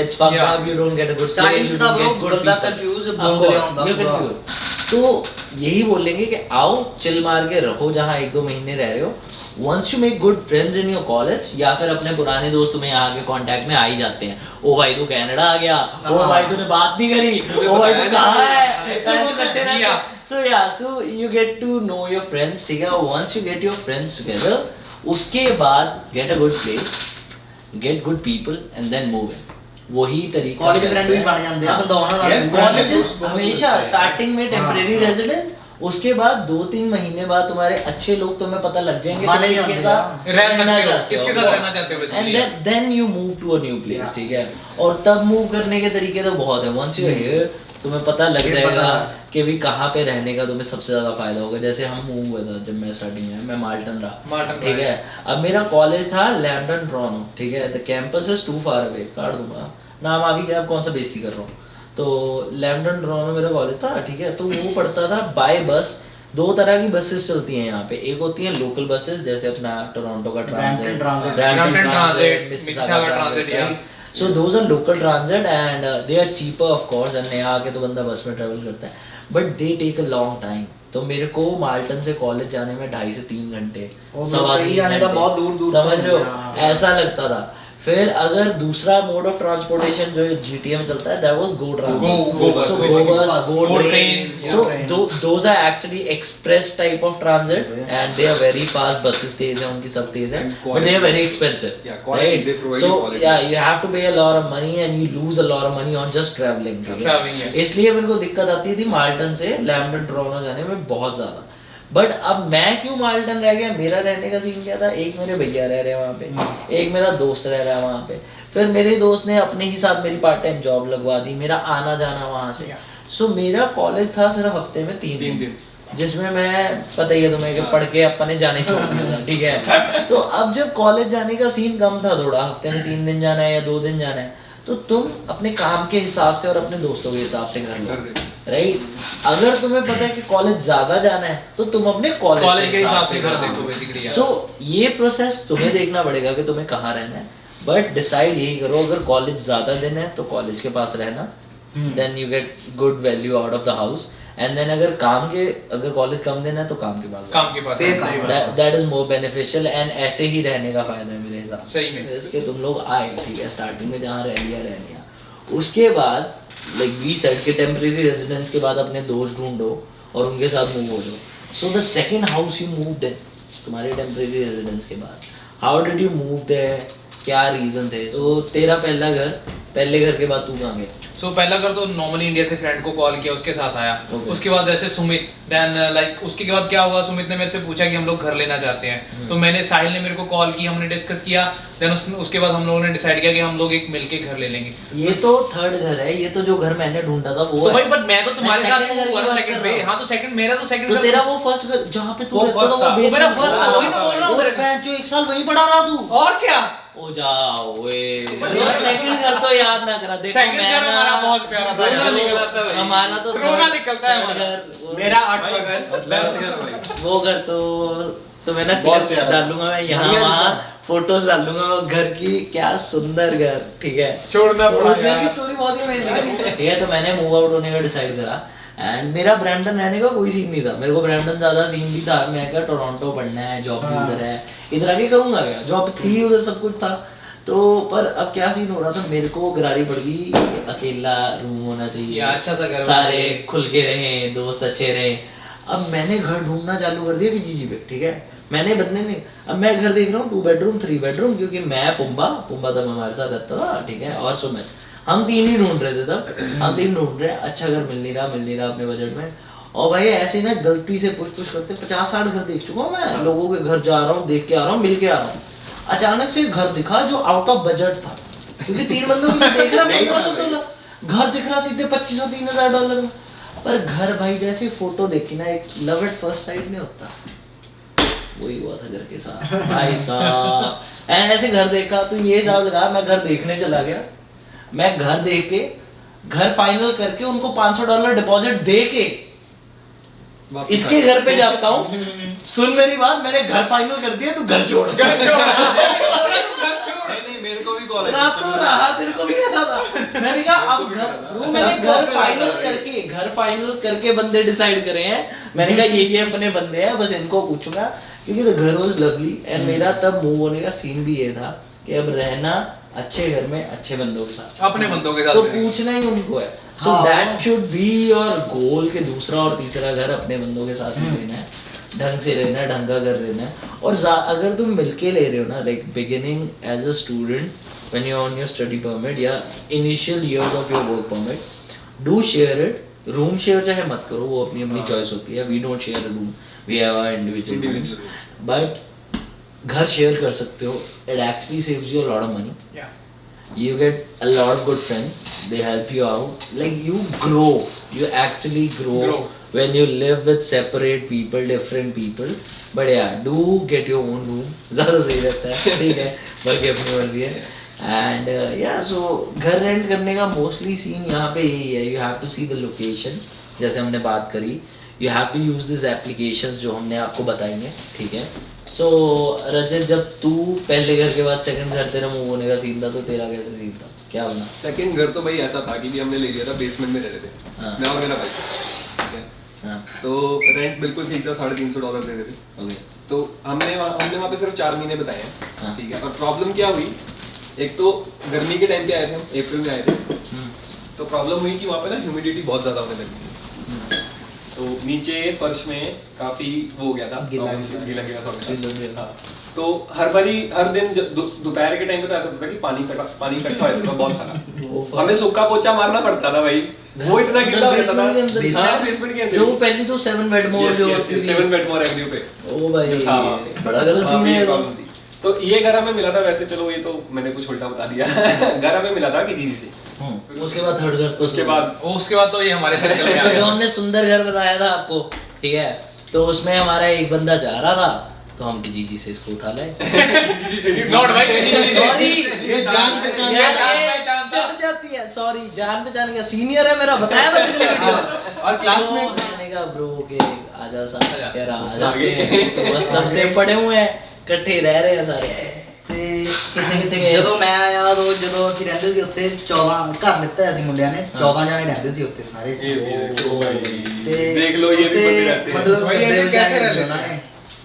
It's fucked up, you don't get a good play, you don't get good people, of course, you're confused। तो यही बोलेंगे कि आओ चिल मार के रहो जहाँ 1-2 महीने रह रहे हो। Once you make good friends in your college, या फिर अपने पुराने दोस्त तुम्हें यहाँ के कांटेक्ट में आ ही जाते हैं। ओ भाई तू कनाडा आ गया, ओ भाई तूने बात नहीं करी, ओ भाई तू कहाँ है, so yeah, so you get to know your friends, ठीक है। Once you get your friends together, उसके बाद get a good place, get good people and then move in। वही तरीका कॉलेज फ्रेंड भी बन जाते हैं, बंदा होना कॉलेज हमेशा स्टार्टिंग में टेम्परेरी रेजिडेंट, उसके बाद 2-3 महीने बाद तुम्हारे अच्छे लोग तुम्हें पता लग जाएंगे किसके साथ रहना चाहते हो and then you move to a new place, ठीक है। और तब मूव करने के तरीके तो बहुत है। वंस यू आर हियर तुम्हें पता लग जाएगा कि भी कहाँ पे रहने का तुम्हें सबसे ज्यादा फायदा होगा। जैसे हम मूव हुआ था जब मैं स्टार्टिंग में, मैं माल्टन रहा, ठीक है। अब मेरा कॉलेज था लैम्पटन टोरंटो, ठीक है। The campus is too far away, काट दूंगा नाम अभी, क्या कौन सा बेइज्जती कर रहा हूँ। तो लैम्पटन टोरंटो मेरा कॉलेज था, ठीक है। तो वो पढ़ता था बाय बस। 2 तरह की बसेस चलती हैं यहाँ पे, एक होती है लोकल बसेस जैसे अपना टोरंटो का transit, Mississauga transit, so those are local transit and they are cheaper of course, and यहाँ आके तो बंदा बस में ट्रेवल करता है, but they take a long time। तो मेरे को माल्टन से कॉलेज जाने में 2.5 से 3 घंटे, सवा 3 घंटे, बहुत दूर समझ रहे हो, ऐसा लगता था। फिर अगर दूसरा मोड ऑफ ट्रांसपोर्टेशन जो जीटीएम चलता है, that was go train, so those are actually express type of transit and they are very fast, buses तेज हैं, उनकी सब तेज हैं, but they are very expensive, right? So yeah, you have to pay a lot of money and you lose a lot of money on just traveling, इसलिए मेरे को दिक्कत आती थी माल्टन से लैम्पटन टोरंटो जाने में बहुत ज्यादा। बट अब मैं क्यों माल्टन रह गया, मेरा रहने का सीन क्या था, एक मेरे भैया रह रहे हैं वहाँ पे, एक मेरा दोस्त रह रहा है वहाँ पे, फिर मेरे दोस्त ने अपने ही साथ मेरी पार्ट टाइम जॉब लगवा दी, मेरा आना जाना वहाँ से। सो मेरा कॉलेज था सिर्फ हफ्ते में 3 दिन, जिसमें मैं पता ही है तुम्हें कि पढ़ के अपने जाने का, ठीक है। तो अब जब कॉलेज जाने का सीन कम था थोड़ा, हफ्ते में 3 दिन जाना है या 2 दिन जाना है, तो तुम अपने काम के हिसाब से और अपने दोस्तों के हिसाब से घर लो, राइट। अगर तुम्हें पता है कि कॉलेज ज्यादा जाना है तो तुम अपने कॉलेज के हिसाब से घर देखो बेसिकली। सो ये प्रोसेस तुम्हें देखना पड़ेगा कि तुम्हें कहाँ रहना है, बट डिसाइड यही करो, अगर कॉलेज ज्यादा दिन है तो कॉलेज के पास रहना, then you get good value out of the house, and then अगर कॉलेज कम देना है तो काम के पास that is more beneficial, and ऐसे ही रहने का फायदा है मेरे हिसाब से। सही में इसके तुम लोग आए, ठीक है, स्टार्टिंग में जहाँ रह लिया, उसके बाद लाइक वी सेड के टेम्परेरी रेजिडेंस के बाद अपने दोस्त ढूंढो और उनके साथ मूव हो जाओ। So the second house you moved in, तुम्हारे टेम्परेरी रेजिडेंस के बाद, how did you move there, क्या रीजन थे? तो तेरा पहले घर के बाद तू कहाँ गया? सो पहला घर तो नॉर्मली इंडिया से फ्रेंड को कॉल किया, उसके साथ आया। उसके बाद जैसे सुमित, देन लाइक उसके बाद क्या हुआ, सुमित ने मेरे से पूछा कि हम लोग घर लेना चाहते हैं, तो मैंने, साहिल ने मेरे को कॉल की, हमने डिस्कस किया, देन उसके बाद हम लोगों ने डिसाइड किया कि हम लोग एक मिलके घर ले लेंगे। ये तो थर्ड घर है, ये तो जो घर मैंने ढूंढा था वो तो है। भाई बट मैं तो तुम्हारे साथ second घर की हुआ ना बात सेकंड कर पे। रहा हूँ। हां तो सेकंड मेरा तो सेकंड तो तेरा वो फर्स्ट घर जहाँ पे तू वो रहता first था, था। वो वो मेरा basement first था, वही तो बोल रहा हूँ वो तेरे को। जो एक साल वहीं पढ़ा रहा तू। और क्या, ओ जाओ वे, सेकंड घर तो याद ना करा। देखो Second मैं घर ना हमारा बहुत प्यारा था। रोना निकला था भाई। हमारा तो रोना निकलता है third हमारा। घर, वो- मेरा 8वां घर बेस्ट घर भाई। वो घर तो मैं ना बहुत क्लिप्स प्यारा। डालूंगा, मैं यहाँ वहाँ फोटोज डालूंगा मैं उस घर की। क्या सुंदर घर, ठीक है। छोड़ना तो पड़ा उस घर यार। की स्टोरी बहुत ही अमेजिंग है, ठीक है। तो मैंने मूव आउट होने का डिसाइड करा एंड मेरा ब्रैम्पटन रहने का कोई सीन नहीं था। मेरे को ब्रैम्पटन ज्यादा सीन भी था, मैं क्या टोरंटो पढ़ना है, जॉब भी उधर है, इधर आके करूंगा क्या, जॉब थी उधर, सब कुछ था। तो पर अब क्या सीन हो रहा था, मेरे को गरारी पड़ गई, अकेला रूम होना चाहिए, या अच्छा सा घर सारे होना चाहिए। खुल के रहे, दोस्त अच्छे रहे। अब मैंने घर ढूंढना चालू कर दिया कि जी पे, ठीक है। मैंने बदले नहीं, अब मैं घर देख रहा हूँ 2 बेडरूम 3 बेडरूम, क्योंकि मैं पुम्बा तब हमारे साथ रहता था, ठीक है, और सुमित, हम 3 ही ढूंढ रहे थे तब। हम 3 ढूंढ रहे हैं, अच्छा घर मिल नहीं रहा अपने बजट में। और भाई ऐसे ना गलती से पुश करते 50-60 घर देख चुका हूँ मैं, लोगों के घर जा रहा हूँ, देख के आ रहा हूँ, मिल के आ रहा हूँ। अचानक से एक घर दिखा जो आउट ऑफ बजट था, क्योंकि 3 बंदों में देख रहा 1516 घर दिख रहा सीधे $2500-3000 में। पर घर भाई जैसे फोटो देखी ना, एक लव एट फर्स्ट साइट नहीं होता, वही हुआ था घर के साथ भाई साहब। ऐसे घर देखा तो ये हिसाब लगा, मैं घर देखने चला गया, मैं घर देख के, घर फाइनल करके उनको $500 डिपॉजिट दे के वापस इसके घर पे जाता हूँ। सुन मेरी बात, मैंने घर फाइनल कर दिया, तू घर छोड़। नहीं मेरे को भी कॉल आया रातों रात तेरे को भी आता था। मैंने कहा अब मैंने घर फाइनल करके बंदे डिसाइड करे हैं। मैंने कहा ये अपने बंदे हैं, बस इनको पूछूंगा, क्योंकि द घर वाज लवली एंड मेरा तब मूव होने का सीन भी ये था कि अब रहना अच्छे घर में अच्छे बंदों के साथ, अपने बंदों के साथ तो रहेंगे। पूछना ही उनको है। So that should be your goal के दूसरा और तीसरा घर अपने बंदों के साथ ही रहना है, ढंग से रहना है, ढंग का घर रहना है। और अगर तुम मिलके ले रहे हो ना, like beginning as a student when you on your study permit या initial years of your work permit, do share it. Room share चाहे मत करो, वो अपनी अपनी चॉइस होती है। We don't share a room, we have our individual rooms, but घर शेयर कर सकते हो। It actually saves you a lot of money, you get a lot of good friends, they help you out, like you actually grow when you live with separate people, different people. But yeah, do get your own room, ज़्यादा सही रहता है, ठीक है, बाकी अपनी मर्जी है। And yeah, so घर रेंट करने का मोस्टली सीन यहाँ पे यही है, you have to see the location, जैसे हमने बात करी, you have to use these applications जो हमने आपको बताएंगे, ठीक है। So रजत, जब तू पहले घर के बाद सेकंड घर तेरा मूव होने का सीन था, तो तेरा कैसे सीन था, क्या बना? सेकंड घर तो भाई ऐसा था कि भी हमने ले लिया था, बेसमेंट में रह रहे थे, हाँ। मैं और मेरा भाई, ठीक है। हाँ, तो रेंट बिल्कुल ठीक था, $350 दे रहे थे। ओके, तो हमने वहाँ पे सिर्फ 4 महीने बताए हैं, हाँ। ठीक है। और प्रॉब्लम क्या हुई, एक तो गर्मी के टाइम पे आए थे हम, अप्रैल में आए थे, तो प्रॉब्लम हुई कि वहाँ पे ना ह्यूमिडिटी बहुत ज़्यादा होने लगी थी। तो नीचे फर्श में काफी वो हो गया था, गीला गीला गीला सा हो गया था। गीला। हाँ। तो हर दिन दोपहर के टाइम पे तो ऐसा होता था कि पानी इकट्ठा हो जाता था बहुत सारा, हमें सूखा पोछा मारना पड़ता था भाई, वो इतना गीला हो जाता था। हाँ, बेसमेंट के अंदर जो पहली तो 7 बेड मोर जो होती थी। 7 बेड मोर एवेन्यू पे। ओ भाई, हाँ। बड़ा गलत हाँ, सीन ये है। प्रॉब्लम थी। तो ये घर हमें मिला था, वैसे चलो ये तो मैंने कुछ उल्टा बता दिया। घर हमें मिला था कि दीदी से। उसके बाद थर्ड घर तो उसके बाद तो ये हमारे साथ चल जो गया। हमने सुंदर घर बताया था आपको, ठीक है, तो उसमें हमारा एक बंदा जा रहा था, तो हम की जीजी से इसको उठा लाए। नॉट भाई, सॉरी, ये जान पहचान चढ़ जाती है, सॉरी, जान पहचान का सीनियर है मेरा, बताया था पिछले वीडियो में। और क्लासमेट तो मैंने कहा ब्रो के आजा सा, कह रहा आ जाते हैं, तो बस तब से पड़े हुए हैं, इकट्ठे रह रहे हैं सारे। ਤੇ ਜਦੋਂ ਮੈਂ ਆਇਆ ਉਦੋਂ ਜਦੋਂ ਅਸੀਂ ਰਹਿੰਦੇ ਸੀ ਉੱਥੇ 14 ਘਰ ਲਿੱਤਾ ਹੋਇਆ ਸੀ ਮੁੰਡਿਆਂ ਨੇ, 14 ਜਣੇ ਰਹਿੰਦੇ ਸੀ ਉੱਥੇ ਸਾਰੇ। देख लो ये भी बंदे रहते हैं। ਮਤਲਬ भाई, ਗੱਦੇ ऐसे ਵਿਛਾ कैसे ਕੇ रह ਉਹਨਾਂ ਨੇ।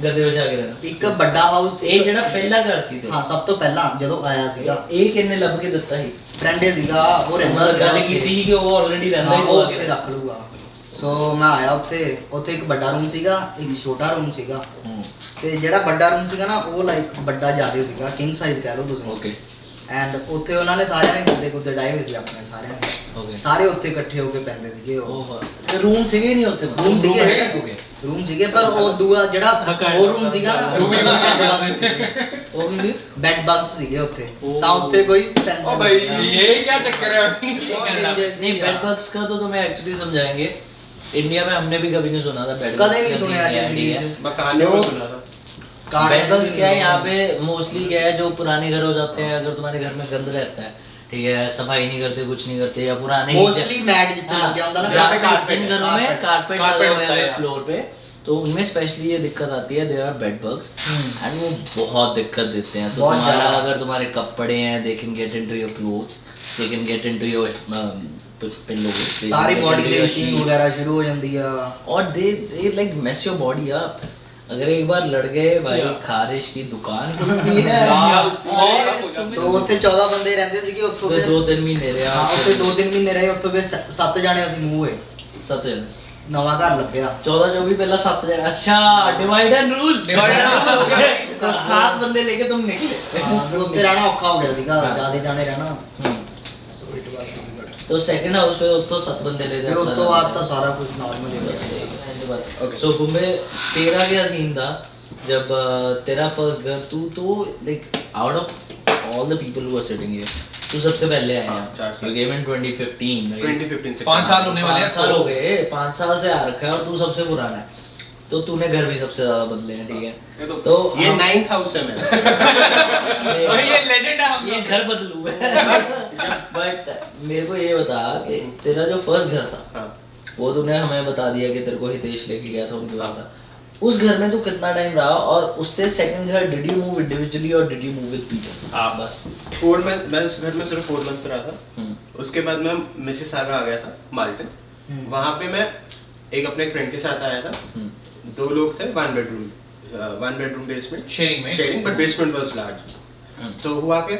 ਗੱਦੇ ਵਿਛਾ ਕੇ ਰਹਿਣਾ। ਇੱਕ ਵੱਡਾ ਹਾਊਸ, ਇਹ ਜਿਹੜਾ ਪਹਿਲਾ ਘਰ ਸੀ ਤੇ ਹਾਂ ਸਭ ਤੋਂ ਪਹਿਲਾਂ ਜਦੋਂ ਆਇਆ ਸੀਗਾ ਇਹ ਕਿੰਨੇ ਲੱਭ ਕੇ ਦਿੱਤਾ ਸੀ? ਫਰੈਂਡੇ ਸੀਗਾ, ਉਹ ਰਹਿੰਦਾ ਮਤਲਬ ਸੀਗਾ ਗੱਲ ਉੱਥੇ। ਕੀਤੀ ਸੀ ਕਿ ਉਹ ਆਲਰੇਡੀ ਰਹਿੰਦਾ ਹਾਂ, ਹੀ ਉਹ ਬਹੁਤ ਉੱਥੇ ਰੱਖ ਲੂਗਾ। ਸੋ ਮੈਂ ਆਇਆ ਉੱਥੇ ਇੱਕ ਵੱਡਾ ਰੂਮ ਸੀਗਾ, ਇੱਕ ਛੋਟਾ ਰੂਮ ਸੀਗਾ, ਤੇ ਜਿਹੜਾ ਵੱਡਾ ਰੂਮ ਸੀਗਾ ਨਾ ਉਹ ਲਾਈਕ ਵੱਡਾ ਜ਼ਿਆਦਾ ਸੀਗਾ, ਕਿੰਗ ਸਾਈਜ਼ ਕਹਿ ਲਓ ਤੁਸੀਂ। ਓਕੇ। ਐਂਡ ਉੱਥੇ ਉਹਨਾਂ ਨੇ ਸਾਰਿਆਂ ਨੇ ਗੁੱਦੇ ਡਾਏ ਹੋਏ ਸੀ ਆਪਣੇ ਸਾਰਿਆਂ ਦੇ। Okay. ਸਾਰੇ ਉੱਥੇ ਇਕੱਠੇ ਹੋ ਕੇ ਪੈਂਦੇ ਸੀਗੇ ਉਹ ओह ते रूम सीगे नहीं होते ਰੂਮ ਸੀਗੇ ਪਰ ਉਹ ਦੂਆ ਜਿਹੜਾ ਹੋਰ ਰੂਮ ਸੀਗਾ वो भी ਬੈੱਡ ਬਗਸ ਸੀਗੇ ਉੱਥੇ ਤਾਂ ਉੱਥੇ ਕੋਈ ਪੈਂਦਾ ओ भाई ये क्या चक्कर है नहीं बेड बग्स का तो तुम्हें एक्चुअली समझाएंगे इंडिया में हमने भी कभी नहीं सुना था बेड कदे नहीं सुना जिंदगी में मैं कहानियों में सुना था। बेड बग्स क्या है यहाँ पे मोस्टली क्या है जो पुराने घर हो जाते हैं अगर तुम्हारे घर में गंद रहता है ठीक है सफाई नहीं करते कुछ नहीं करते या पुराने मोस्टली मैट जितना लग गया होता ना जिन घरों में कारपेट लगा हुआ होता है है फ्लोर पे तो उनमें स्पेशली ये दिक्कत आती है there are bed bugs and वो बहुत दिक्कत देते हैं तो बहुत तुम्हारा ज्यादा। अगर तुम्हारे कपड़े हैं they can get into your clothes they can get into your pillow सारी बॉडी ਦੀ ਇਚਿੰਗ ਵਗੈਰਾ ਸ਼ੁਰੂ ਹੋ ਜਾਂਦੀ ਆ और they like mess your body up अगर एक बार लड़ गए भाई खारिश की दुकान खुलती है ਸੋ ਉੱਥੇ 14 ਬੰਦੇ ਰਹਿੰਦੇ ਸੀਗੇ ਉੱਥੋਂ तो 2-3 महीने रहे ਹਾਂ ਉੱਥੇ 2-3 ਮਹੀਨੇ ਰਹੇ ਉੱਥੋਂ ਫਿਰ 7 ਜਾਣੇ ਅਸੀਂ ਮੂੰਹ ਹੋਏ 7 जन ਨਵਾਂ ਘਰ ਲੱਭਿਆ 14 जो भी पहला 7 जन अच्छा डिवाइड एंड रूल तो 7 बंदे लेके तुम निकले ਹਾਂ, ਫਿਰ ਉੱਥੇ ਰਹਿਣਾ ਔਖਾ ਹੋ ਗਿਆ ਸੀਗਾ ਜਿਆਦਾ ਜਾਣੇ ਰਹਿਣਾ तो सेकंड हाउस पे तो 7 बंदे ले ਫਿਰ ਉਸ ਤੋਂ ਬਾਅਦ ਤਾਂ ਸਾਰਾ ਕੁਝ ਨਾਰਮਲ ਹੋ ਗਿਆ ओके सो बुम्बे तेरा क्या सीन था जब तेरा फर्स्ट घर तू तो like out of all the people who are sitting here तू सबसे पहले आया हाँ, 4 साल। You came in 2015 right? 2015 से 5 साल होने वाले हैं 5 साल हो गए 5 साल से आ रखा है और तू सबसे पुराना है तो तूने घर भी सबसे ज्यादा बदले हैं ठीक ये है तो- तो ये हम- 9th हाउस है मेरा। भाई ये लेजेंड है हम ये घर बदलू है बट मेरे को ये बता कि तेरा जो फर्स्ट घर था हाँ। वो तूने हमें बता दिया कि तेरे को हितेश लेके गया था उनके पास उस घर में तू कितना टाइम रहा और उससे सेकंड घर डिड यू मूव इंडिविजुअली और did you move with people हाँ। बस 4 मंथ मैं उस घर में सिर्फ 4 मंथ रहा था। हम्म। उसके बाद मैं मिसिसागा आ गया था माल्टन। वहाँ पे मैं एक अपने फ्रेंड के साथ आया था। हम्म। 2 लोग थे 1 बेडरूम बेसमेंट शेयरिंग में sharing but basement was large. हम्म। तो हुआ के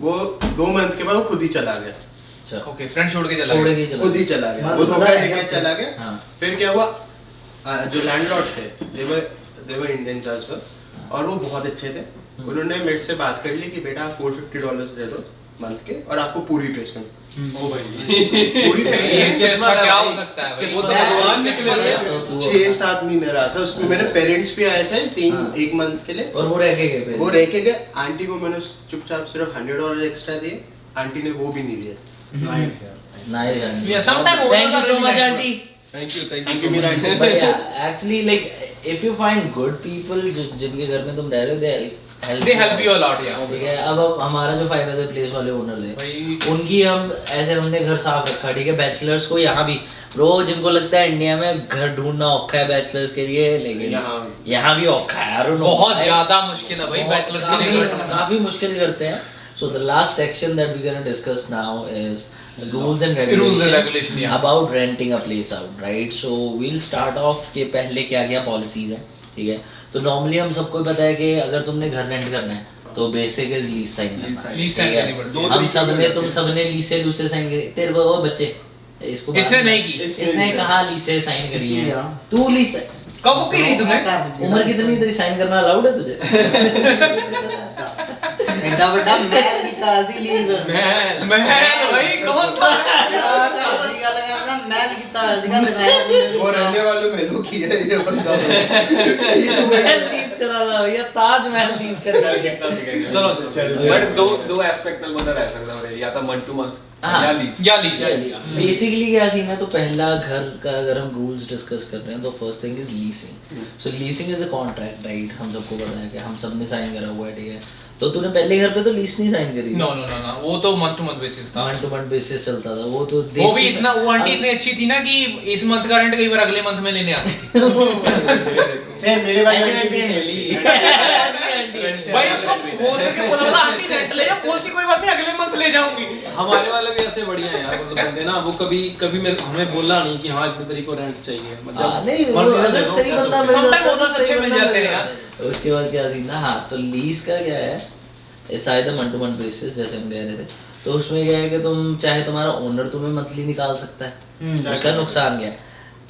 वो 2 मंथ के बाद वो खुद ही चला गया। अच्छा ओके फ्रेंड छोड़ के चला छोड़ गया। के चला खुद ही चला गया हाँ, वो तो धोखा पता है देके क्या? चला गया। हाँ। फिर क्या हुआ जो लैंडलॉर्ड थे they were Indians as well और वो बहुत अच्छे थे। उन्होंने मेरे से बात कर ली कि बेटा आप $450 दे दो मंथ के और आपको पूरी पेमेंट ओ भाई पूरी ये पेमेंट इससे अच्छा क्या हो सकता है भाई वो तो भगवान निकले तो तू 6-7 महीने रहा था उसमें। मेरे पेरेंट्स भी आए थे 1 मंथ के लिए। और वो रह के गए फिर वो रह के गए। आंटी को मैंने चुपचाप सिर्फ $100 एक्स्ट्रा दिए। आंटी ने वो भी नहीं दिए। नाइस यार nice aunty Yeah, sometime thank you so much aunty thank you मेरा aunty. but yeah actually like if you find good people जिनके घर में तुम रह रहे हो they help you a lot yeah ठीक है अब हमारा जो 5 other प्लेस वाले ओनर थे भाई उनकी हम ऐसे हमने घर साफ रखा ठीक है बैचलर्स को यहाँ भी ब्रो जिनको लगता है इंडिया में घर ढूंढना औखा है बैचलर्स के लिए लेकिन यहाँ भी औखा है I don't know बहुत why. ज्यादा मुश्किल है भाई बैचलर्स के लिए घर काफी मुश्किल करते हैं so the last section that we're going to discuss now is rules and regulation, yeah. about renting a place out right so we'll start off के पहले क्या क्या पॉलिसीज हैं ठीक है तो नॉर्मली हम सबको पता है कि अगर तुमने घर रेंट करना है तो बेसिक इज लीज साइन करना है Lease ठीक sign है? करनी पड़ती है। हम सबने तुम सबने लीसे लूसे साइन करी तेरे को ओ बच्चे इसको इसने नहीं की। इसने कहा लीसे साइन करी है किया। तू लीस कब की नहीं तुमने उम्र कितनी तेरी साइन करना अलाउड है तुझे ਐਡਾ ਵੱਡਾ ਮਹਿਲ ਕੀਤਾ ਅਸੀਂ ਲੀਜ਼ मैं भाई कौन सा ਦੀ ਗੱਲ ਕਰਦਾ ਮਹਿਲ ਕੀਤਾ ਸੀਗਾ ਦਿਖਾਇਆ वो रहने वालों में लोग ही है ये बंदा। महल लीज करा था भैया ताजमहल लीज कर रहा है चलो चलो बट दो एस्पेक्ट ਨਾਲ ਬੰਦਾ ਰਹਿ ਸਕਦਾ ਹੋਵੇ ਜਾਂ ਤਾਂ ਮੰਥ टू मंथ हाँ। या लीज या लीज बेसिकली क्या सीन है तो पहला घर का अगर हम रूल्स डिस्कस कर रहे हैं तो first thing is leasing so leasing is a contract right हम सबको पता है कि हम सबने साइन करा हुआ है ठीक है तो तूने पहले घर पे तो लीज नहीं साइन करी नो नो नो नो वो तो मंथ टू मंथ बेसिस था मंथ टू मंथ बेसिस चलता था वो तो वो भी इतना वो आंटी इतनी अच्छी थी ना कि इस मंथ का रेंट कई बार अगले मंथ में लेने आती थी सेम मेरे वाली ऐसे आंटी भी आंटी सेम। भाई उसको बोल के बोला आंटी रेंट ले जा बोलती कोई बात नहीं अगले मंथ ले जाऊंगी हमारे वाले भी ऐसे बढ़िया हैं यार मतलब बंदे ना वो कभी कभी मेरे हमें बोला नहीं कि हाँ इतने तरीके को रेंट चाहिए हाँ, नहीं वो मर्जी से अगर देखो, सही क्या बंदा चलता है। मिल Sometimes जाता है तो owners अच्छे सही मिल बंदा जाते हैं मिल यार। जाता है। उसके बाद क्या सीन था हाँ तो लीज का क्या है it's either month two month basis जैसे हम कह रहे थे तो उसमें क्या है कि तुम चाहे तुम्हारा ओनर तुम्हें मंथली निकाल सकता है उसका नुकसान क्या है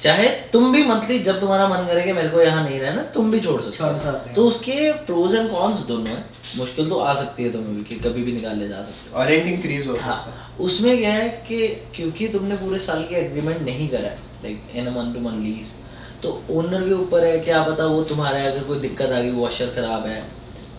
चाहे तुम भी मंथली जब तुम्हारा मन करेगा मेरे को यहाँ नहीं रहना तुम भी छोड़ सकते छोड़ सकते हो। हो। तो उसके प्रोज एंड कॉन्स दोनों है। मुश्किल तो आ सकती है तुम्हें भी कि कभी भी निकाल ले जा सकते हो। और रेंट इंक्रीज हो सकता है। हाँ, उसमें क्या है कि क्योंकि तुमने पूरे साल के एग्रीमेंट नहीं करा है like in a month two month lease, तो ओनर के ऊपर है, क्या पता वो तुम्हारे अगर कोई दिक्कत आ गई, वॉशर खराब है,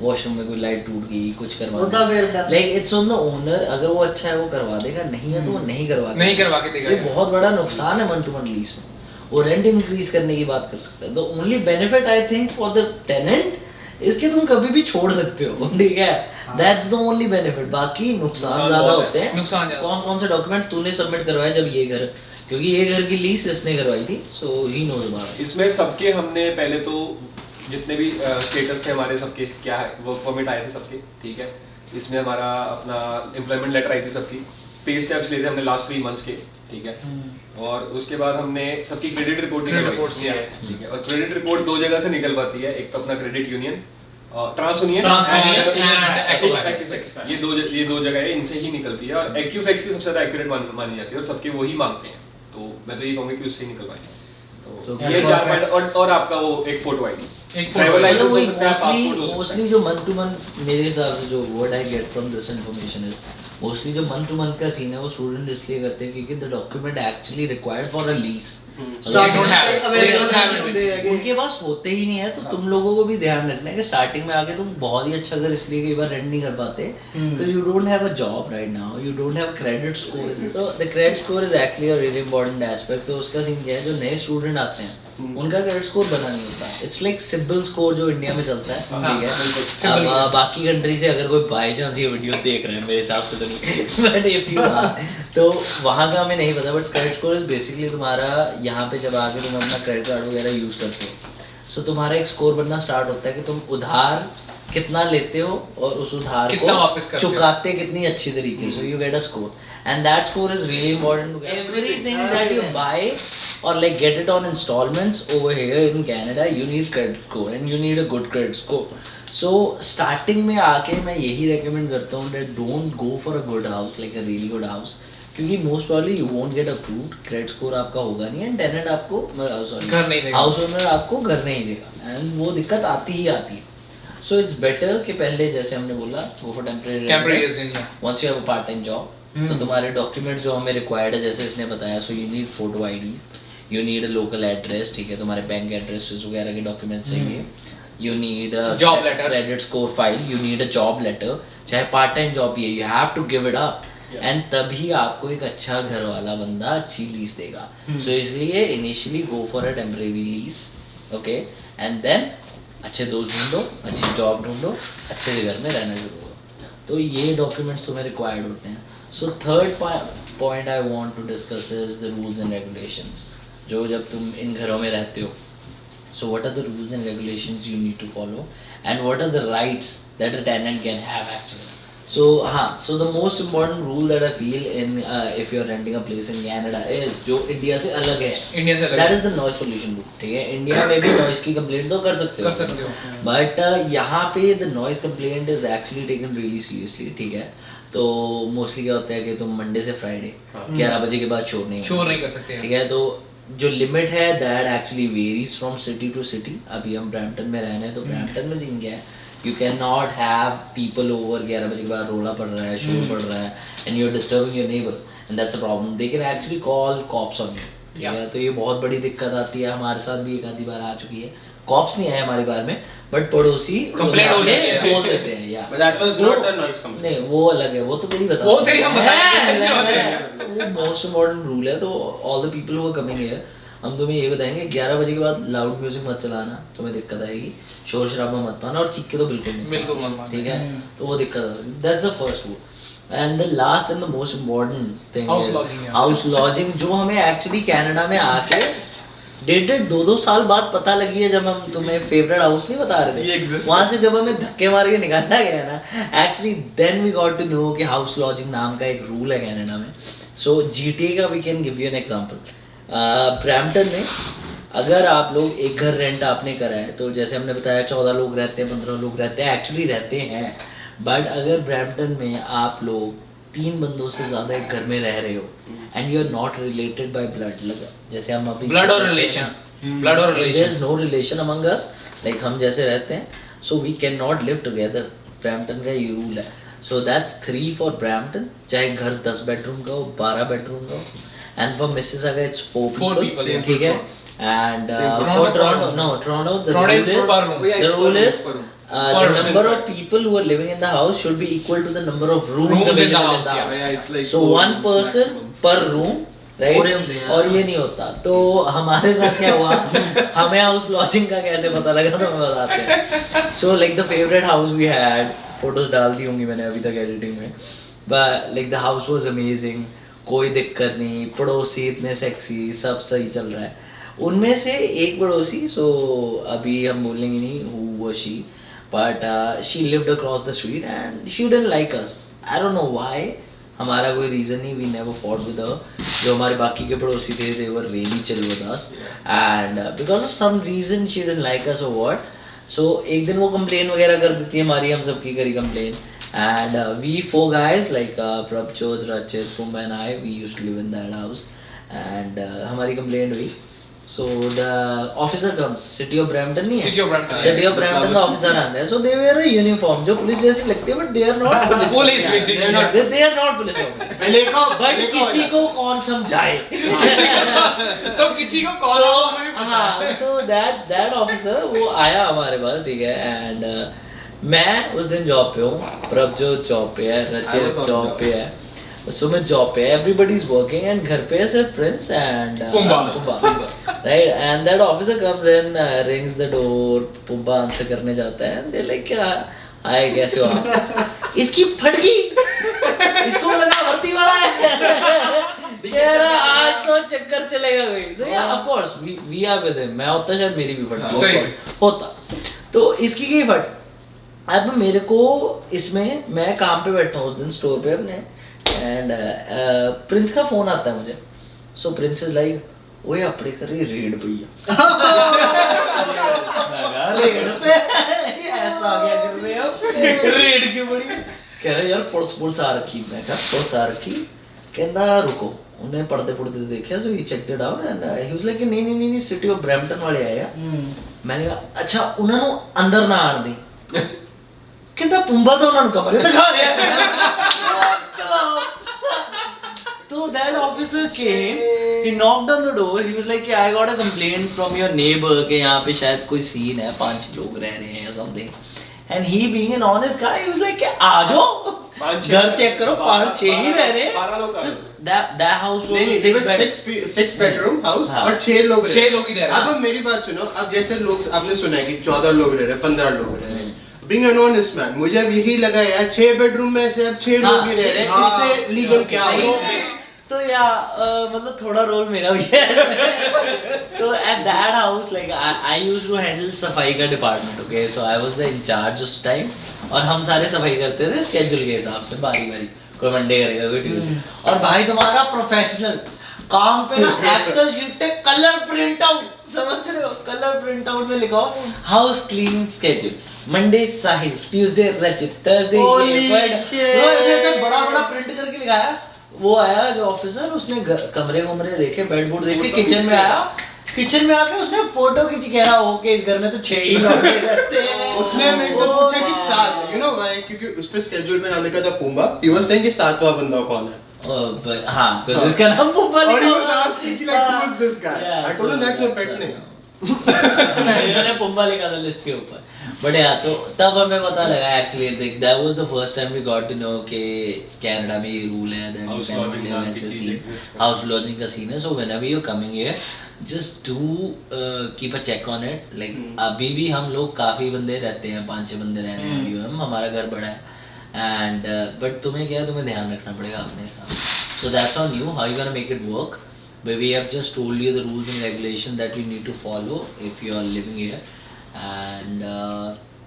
वॉशरूम में कोई लाइट टूट गई, कुछ करवा होता फिर डर। Like it's on the owner. अगर वो अच्छा है वो करवा देगा, नहीं है तो वो नहीं करवा के देगा। ये बहुत बड़ा नुकसान है मंथ टू मंथ लीज में। वो रेंट इंक्रीज करने की बात कर सकता है। The only benefit I think for the tenant इसके तुम कभी भी छोड़ सकते हो, ठीक है, दैट्स द ओनली बेनिफिट। बाकी नुकसान ज्यादा होते हैं। नुकसान ज्यादा। कौन कौन से डॉक्यूमेंट तूने सबमिट करवाए जब ये घर, क्योंकि ये घर की लीज इसने करवाई थी, सो ही नोज अबाउट। इसमें सबके हमने पहले तो जितने भी स्टेटस थे हमारे सबके, क्या है, वर्क परमिट आए थे सबके, ठीक है। इसमें हमारा अपना एम्प्लॉयमेंट लेटर आई थी सबकी, पे स्टेप्स लिए थे हमने लास्ट 3 मंथ्स के, ठीक है। और उसके बाद हमने सबकी क्रेडिट रिपोर्ट निकलवाई, ठीक है। और क्रेडिट रिपोर्ट 2 जगह से निकल पाती है, एक तो अपना क्रेडिट यूनियन, ट्रांसयूनियन ये दो जगह है, इनसे ही निकलती है। और एक्यूफैक्स की सबसे ज्यादा एक्यूरेट मानी जाती है और सबके वही मांगते हैं, तो मैं तो ये कहूंगा कि उससे ही निकलवाएंगे। तो ये 4 पॉइंट। और आपका वो एक फोटो आईडी, एक ड्राइवर लाइसेंस हो So सकता है, पासपोर्ट हो सकता है। मोस्टली जो मंथ टू मंथ मेरे हिसाब से जो word I get from this information is mostly जो मंथ टू मंथ का सीन है वो स्टूडेंट इसलिए करते हैं क्योंकि the document actually required for a lease उनके पास होते ही नहीं है। तो तुम लोगों को भी ध्यान रखना है कि स्टार्टिंग में आके तुम बहुत ही अच्छा घर इसलिए कई बार रेंट नहीं कर पाते because you don't have a job right now, you don't have credit score, so the credit score is actually a really important aspect। तो उसका सीन क्या है, जो नए स्टूडेंट आते हैं उनका क्रेडिट स्कोर बना नहीं होता। इट्स लाइक सिबिल स्कोर जो इंडिया में चलता है, ठीक है। अब बाकी कंट्री से अगर कोई बाई चांस ये वीडियो देख रहे हैं, मेरे हिसाब से तो नहीं बट इफ यू तो वहाँ का हमें नहीं पता, but credit score is basically तुम्हारा यहाँ पे जब आके तुम अपना क्रेडिट कार्ड वगैरह यूज करते हो, सो तुम्हारा एक स्कोर बनना स्टार्ट होता है कि तुम उधार कितना लेते हो और उस उधार कितना वापस को करते हो। चुकाते कितनी अच्छी तरीके से। You get a score and that score is really important to get everything that you buy or like get it on installments over here in Canada, you need credit score and you need a good credit score. So starting में आके मैं यही recommend करता हूँ that don't go for a good house, like a really good house, क्योंकि most probably you won't get approved, credit score आपका होगा नहीं and tenant आपको sorry घर नहीं देगा, house owner आपको घर नहीं देगा and वो दिक्कत आती ही आती है। So it's better कि पहले जैसे हमने बोला go for temporary residence once you have a part time job। तो तुम्हारे डॉक्यूमेंट जो हमें रिक्वायर्ड है जैसे इसने बताया, so you need photo IDs, you need a local address, ठीक है, तुम्हारे बैंक एड्रेस वगैरह के डॉक्यूमेंट्स चाहिए, you need job letter, credit score file, you need a job letter, चाहे पार्ट टाइम जॉब भी है, you have to give it up and तभी आपको एक अच्छा घर वाला बंदा अच्छी लीज देगा। सो इसलिए initially go for a temporary lease, okay, and then अच्छे दोस्त ढूंढो, अच्छी जॉब ढूंढो, अच्छे से घर में रहना शुरू करो। तो ये डॉक्यूमेंट्स तुम्हें रिक्वायर्ड होते हैं। So third point I want to discuss is the rules and regulations. जो जब तुम इन घरों में रहते हो, so what are the rules and regulations you need to follow and what are the rights that a tenant can have actually. So so the most important rule that I feel in if you're renting a place in Canada is जो India से अलग है, India से अलग that is the noise pollution rule, ठीक है। India में भी noise की complaint तो कर सकते हो, but यहाँ पे the noise complaint is actually taken really seriously, ठीक है। तो मोस्टली क्या होता है कि तुम मंडे से फ्राइडे 11 बजे के बाद शोर नहीं कर सकते, ठीक है। तो जो लिमिट है that actually varies from city to city. अभी हम ब्रैम्पटन में रहने हैं, तो ब्रैम्पटन में सीन क्या है, you cannot have people over 11 बजे के बाद रोला पड़ रहा है, शोर पड़ रहा है and you're disturbing your neighbors and that's a problem. They can actually call cops on you, ठीक है। तो ये बहुत बड़ी दिक्कत आती है, हमारे साथ भी एक आधी बार आ चुकी है। कॉप्स नहीं आए हमारी बार में, बट पड़ोसी कंप्लेंट हो जाती है, बोल देते हैं या But that was not a noise complaint. नहीं, वो अलग है, वो तो तेरी बता, वो तेरी हम बताएंगे। वो मोस्ट इम्पोर्टेंट रूल है। तो all the people who are coming here, हम तुम्हें ये बताएंगे 11 बजे के बाद लाउड म्यूजिक मत चलाना, तुम्हें दिक्कत आएगी, शोर शराबा मत पाना और चीख के तो बिल्कुल मत मारना, ठीक है। तो वो दिक्कत आ सकती है। That's the first rule and the last and the most important thing house lodging, जो हमें एक्चुअली कनाडा में आके 1.5-2 साल बाद पता लगी है, जब हम तुम्हें फेवरेट हाउस नहीं बता रहे थे, वहां से जब हमें धक्के मार के निकाला गया ना, actually then we got to know कि हाउस लॉजिंग नाम का एक रूल है कनाडा में। सो GTA का we can give you an example. Brampton में अगर आप लोग एक घर रेंट आपने करा है, तो जैसे हमने बताया 14 लोग रहते हैं, 15 लोग रहते हैं, एक्चुअली रहते हैं, बट अगर ब्रैम्पटन में आप लोग 3 बंदों से ज्यादा एक घर में रह रहे हो and you are not related by blood, लगा जैसे हम अभी Blood or relation. Blood or relation. There's no relation among us, like हम जैसे रहते हैं, so we cannot live together. Brampton का ये रूल है. So that's 3 for Brampton. चाहे घर 10 बेडरूम का हो, 12 बेडरूम का हो, and for Mississauga it's 4 people. yeah. ठीक है. And Toronto for per Toronto, room. no, Toronto the Toronto rule is per room. Yeah, the it's rule per room, is per room. Per the room. number of people who are living in the house should be equal to the number of rooms Rooms in the available house, yeah. Yeah, it's like So 4 one rooms person maximum. per room, right? पूरे होते हैं। और ये नहीं होता. तो हमारे साथ क्या हुआ, हमें हाउस लॉजिंग का कैसे पता लगा तो मैं बताते हैं. So like the favorite house we had, photos डाल दी होंगी मैंने अभी तक एडिटिंग में, but like the house was amazing, कोई दिक्कत नहीं, पड़ोसी इतने सेक्सी, सब सही चल रहा है. उनमें से एक पड़ोसी, so अभी हम बोलेंगे नहीं who was she, but she lived across the street and she didn't like us. I don't know why. हमारा कोई रीज़न नहीं, we never fought with her. जो हमारे बाकी के पड़ोसी थे, they were really chill with us, and because of some reason she didn't like us or what. So एक दिन वो complain वगैरह कर देती है हमारी, हम सबकी करी complain, and we 4 guys like Prabjot, Rachit, Pumba and I, we used to live in that house, and हमारी complaint हुई. So the officer comes, City of Brampton नहीं है? City of Brampton. City of Brampton का officer आता है. So they wear a uniform जो police जैसी लगती है, but they are not police. Police basically. They are not police officers. But किसी को कौन समझाए? तो किसी को कॉल हाँ, so that officer वो आया हमारे पास, ठीक है, and मैं उस दिन जॉब पे हूँ, प्रभजोत जॉब पे है, रचित जॉब पे है, सुमित जॉब पे है, everybody is working, and घर पे है सिर्फ prince and Pumbaa, right, and that officer comes in, rings the door, Pumbaa answer करने जाता है, and they like क्या आए कैसे हो आप? इसकी फटकी, इसको लगा भर्ती वाला है, कह रहा आज तो चक्कर चलेगा कोई. So yeah, of course we are with him. मैं होता शायद मेरी भी फट होता. तो इसकी की फट. अब मेरे को इसमें मैं काम पे बैठा हूँ उस दिन स्टोर पे अपने, एंड प्रिंस का फोन आता है मुझे. सो प्रिंस इज लाइक ओए अपने कर रही रेड भैया. रेड पे ऐसा आ गया कर रहे हो रेड क्यों बड़ी. कह रहे यार पुलिस आ रखी. मैं कहा पुलिस आ रखी. कहता रुको, उन्हें पढ़ते पढ़ते देखा, so he checked it out and he was like नहीं सिटी ऑफ ब्रैम्पटन वाले आए यार. मैंने कहा अच्छा उन्होंने अंदर ना आण दी. कहता पुंबा तो उन्होंने कमरे तक आ गया. So that officer came, he knocked on the door, he was like I got a complaint from your neighbor कि यहाँ पे शायद कोई सीन है, 5 लोग रह रहे हैं या something, and he being an honest guy, he was like आ जाओ घर चेक करो, 5-6 ही रह रहे हैं. That house was 6 bedroom house हाँ. और 6 लोग 6 लोग ही रह रहे हैं. अब मेरी बात सुनो, अब जैसे लोग आपने सुना है कि 14 लोग रह रहे हैं, 15 लोग रह रहे हैं. Being an honest man, मुझे अब यही लगा यार 6 बेडरूम में से अब 6 लोग ही रह रहे हैं, इससे लीगल क्या होगा? तो या मतलब थोड़ा रोल मेरा भी है. तो at that house like I used to handle सफाई का department, okay, so I was the in charge उस टाइम, और हम सारे सफाई करते थे स्केड्यूल के हिसाब से, बारी कोई मंडे करेगा कोई ट्यूसडे. और भाई तुम्हारा प्रोफेशनल काम पे ना एक्सेल शीट पे कलर प्रिंट आउट, समझ रहे हो, कलर प्रिंट आउट में लिखा हाउस क्लीनिंग स्केड्यूल, मंडे साहिल, ट्यूसडे रचित, थर्सडे ऐसे बड़ा प्रिंट करके लिखाया. वो आया जो ऑफिसर, उसने कमरे देखे, बेड बोर्ड देखे, किचन में आया, किचन में आके उसने फोटो खींच के रहा ओके इस घर में तो 6 ही लोग रहते हैं. उसने मेरे से पूछा कि 7, you know why, क्योंकि उस पे स्केड्यूल पे नाम लिखा था पुम्बा. He was saying कि 7वां बंदा कौन है. हाँ because इसका नाम पुम्बा और he लिखा was asking कि like who is this guy. I told him that's my pet name. मैंने पुम्बा लिखा था लिस्ट के ऊपर. बट यार तो तब हमें पता लगा actually that was the first time we got to know कि कनाडा में ये रूल है that you can live as a scene, house lodging का scene है. So whenever you're coming here just do keep a check on it. Like अभी भी हम लोग काफी बंदे रहते हैं, 5-6 बंदे रह रहे हैं अभी हम, हमारा घर बड़ा है, and but तुम्हें क्या है, तुम्हें ध्यान रखना पड़ेगा अपने साथ. So that's on you, how you gonna make it work. But we have just told you the rules and regulations that you need to follow if you are living here, and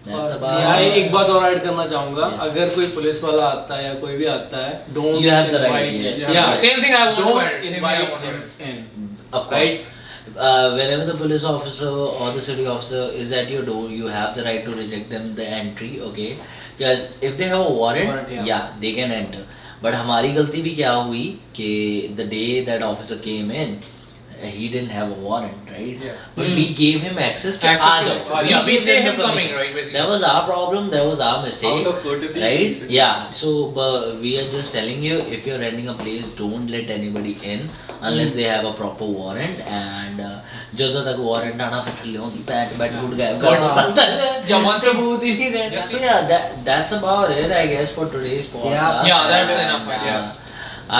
that's about. यार एक बात और add करना चाहूँगा, अगर कोई police वाला आता है या कोई भी आता है, don't You have the right, invite, yes. yeah, Same thing I want to don't add, same thing I invite want to him add. in. Of course. Right? Whenever the police officer or the city officer is at your door, you have the right to reject them the entry, okay? Because if they have a warrant, Warrant, yeah. yeah, they can enter. But हमारी गलती भी क्या हुई कि the day that officer came in he didn't have a warrant, right? Yeah. But we gave him access to Access to it. Yeah, we gave say them the him coming, permission. right, basically. That was our problem, that was our mistake. Out of courtesy, right? basically. Yeah, so we are just telling you, if you're renting a place, don't let anybody in unless they have a proper warrant. And ਜਦੋਂ ਤੱਕ warrant ਆਣਾ ਫਿਰ ਲਿਆਉਂਦੀ ਪੈਟ ਬੈਟ good guy Yeah, once you- सबूत ही नहीं रहता. So yeah, that's about it, I guess, for today's podcast. Yeah, that's enough. Yeah.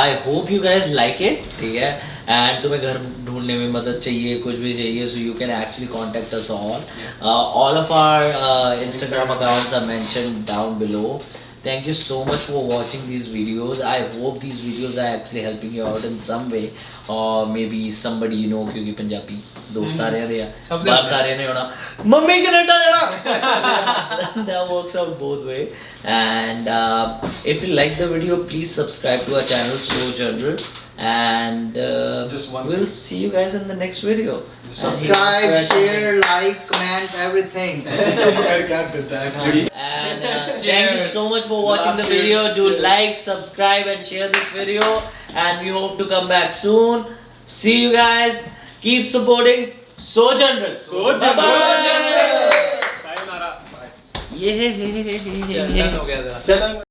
I hope you guys like it, ठीक है? And तुम्हें घर ढूंढने में मदद चाहिए, कुछ भी चाहिए, so you can actually contact us all. All of our Instagram accounts are mentioned down below. Thank you so much for watching these videos. I hope these videos are actually helping you out in some way, or maybe somebody you know, क्योंकि पंजाबी दोस्त सारे हैं सब बाहर सारे ने होना mummy Canada जाना. That works out both way. And if you like the video, please subscribe to our channel So General. And Just one we'll thing. see you guys in the next video. Subscribe, share, like, comment, everything. And thank you so much for watching the video. Do like, subscribe and share this video. And we hope to come back soon. See you guys. Keep supporting So General. So General. Bye-bye. Sayonara. Bye. Yeah. Yeah, done हो गया था. चलो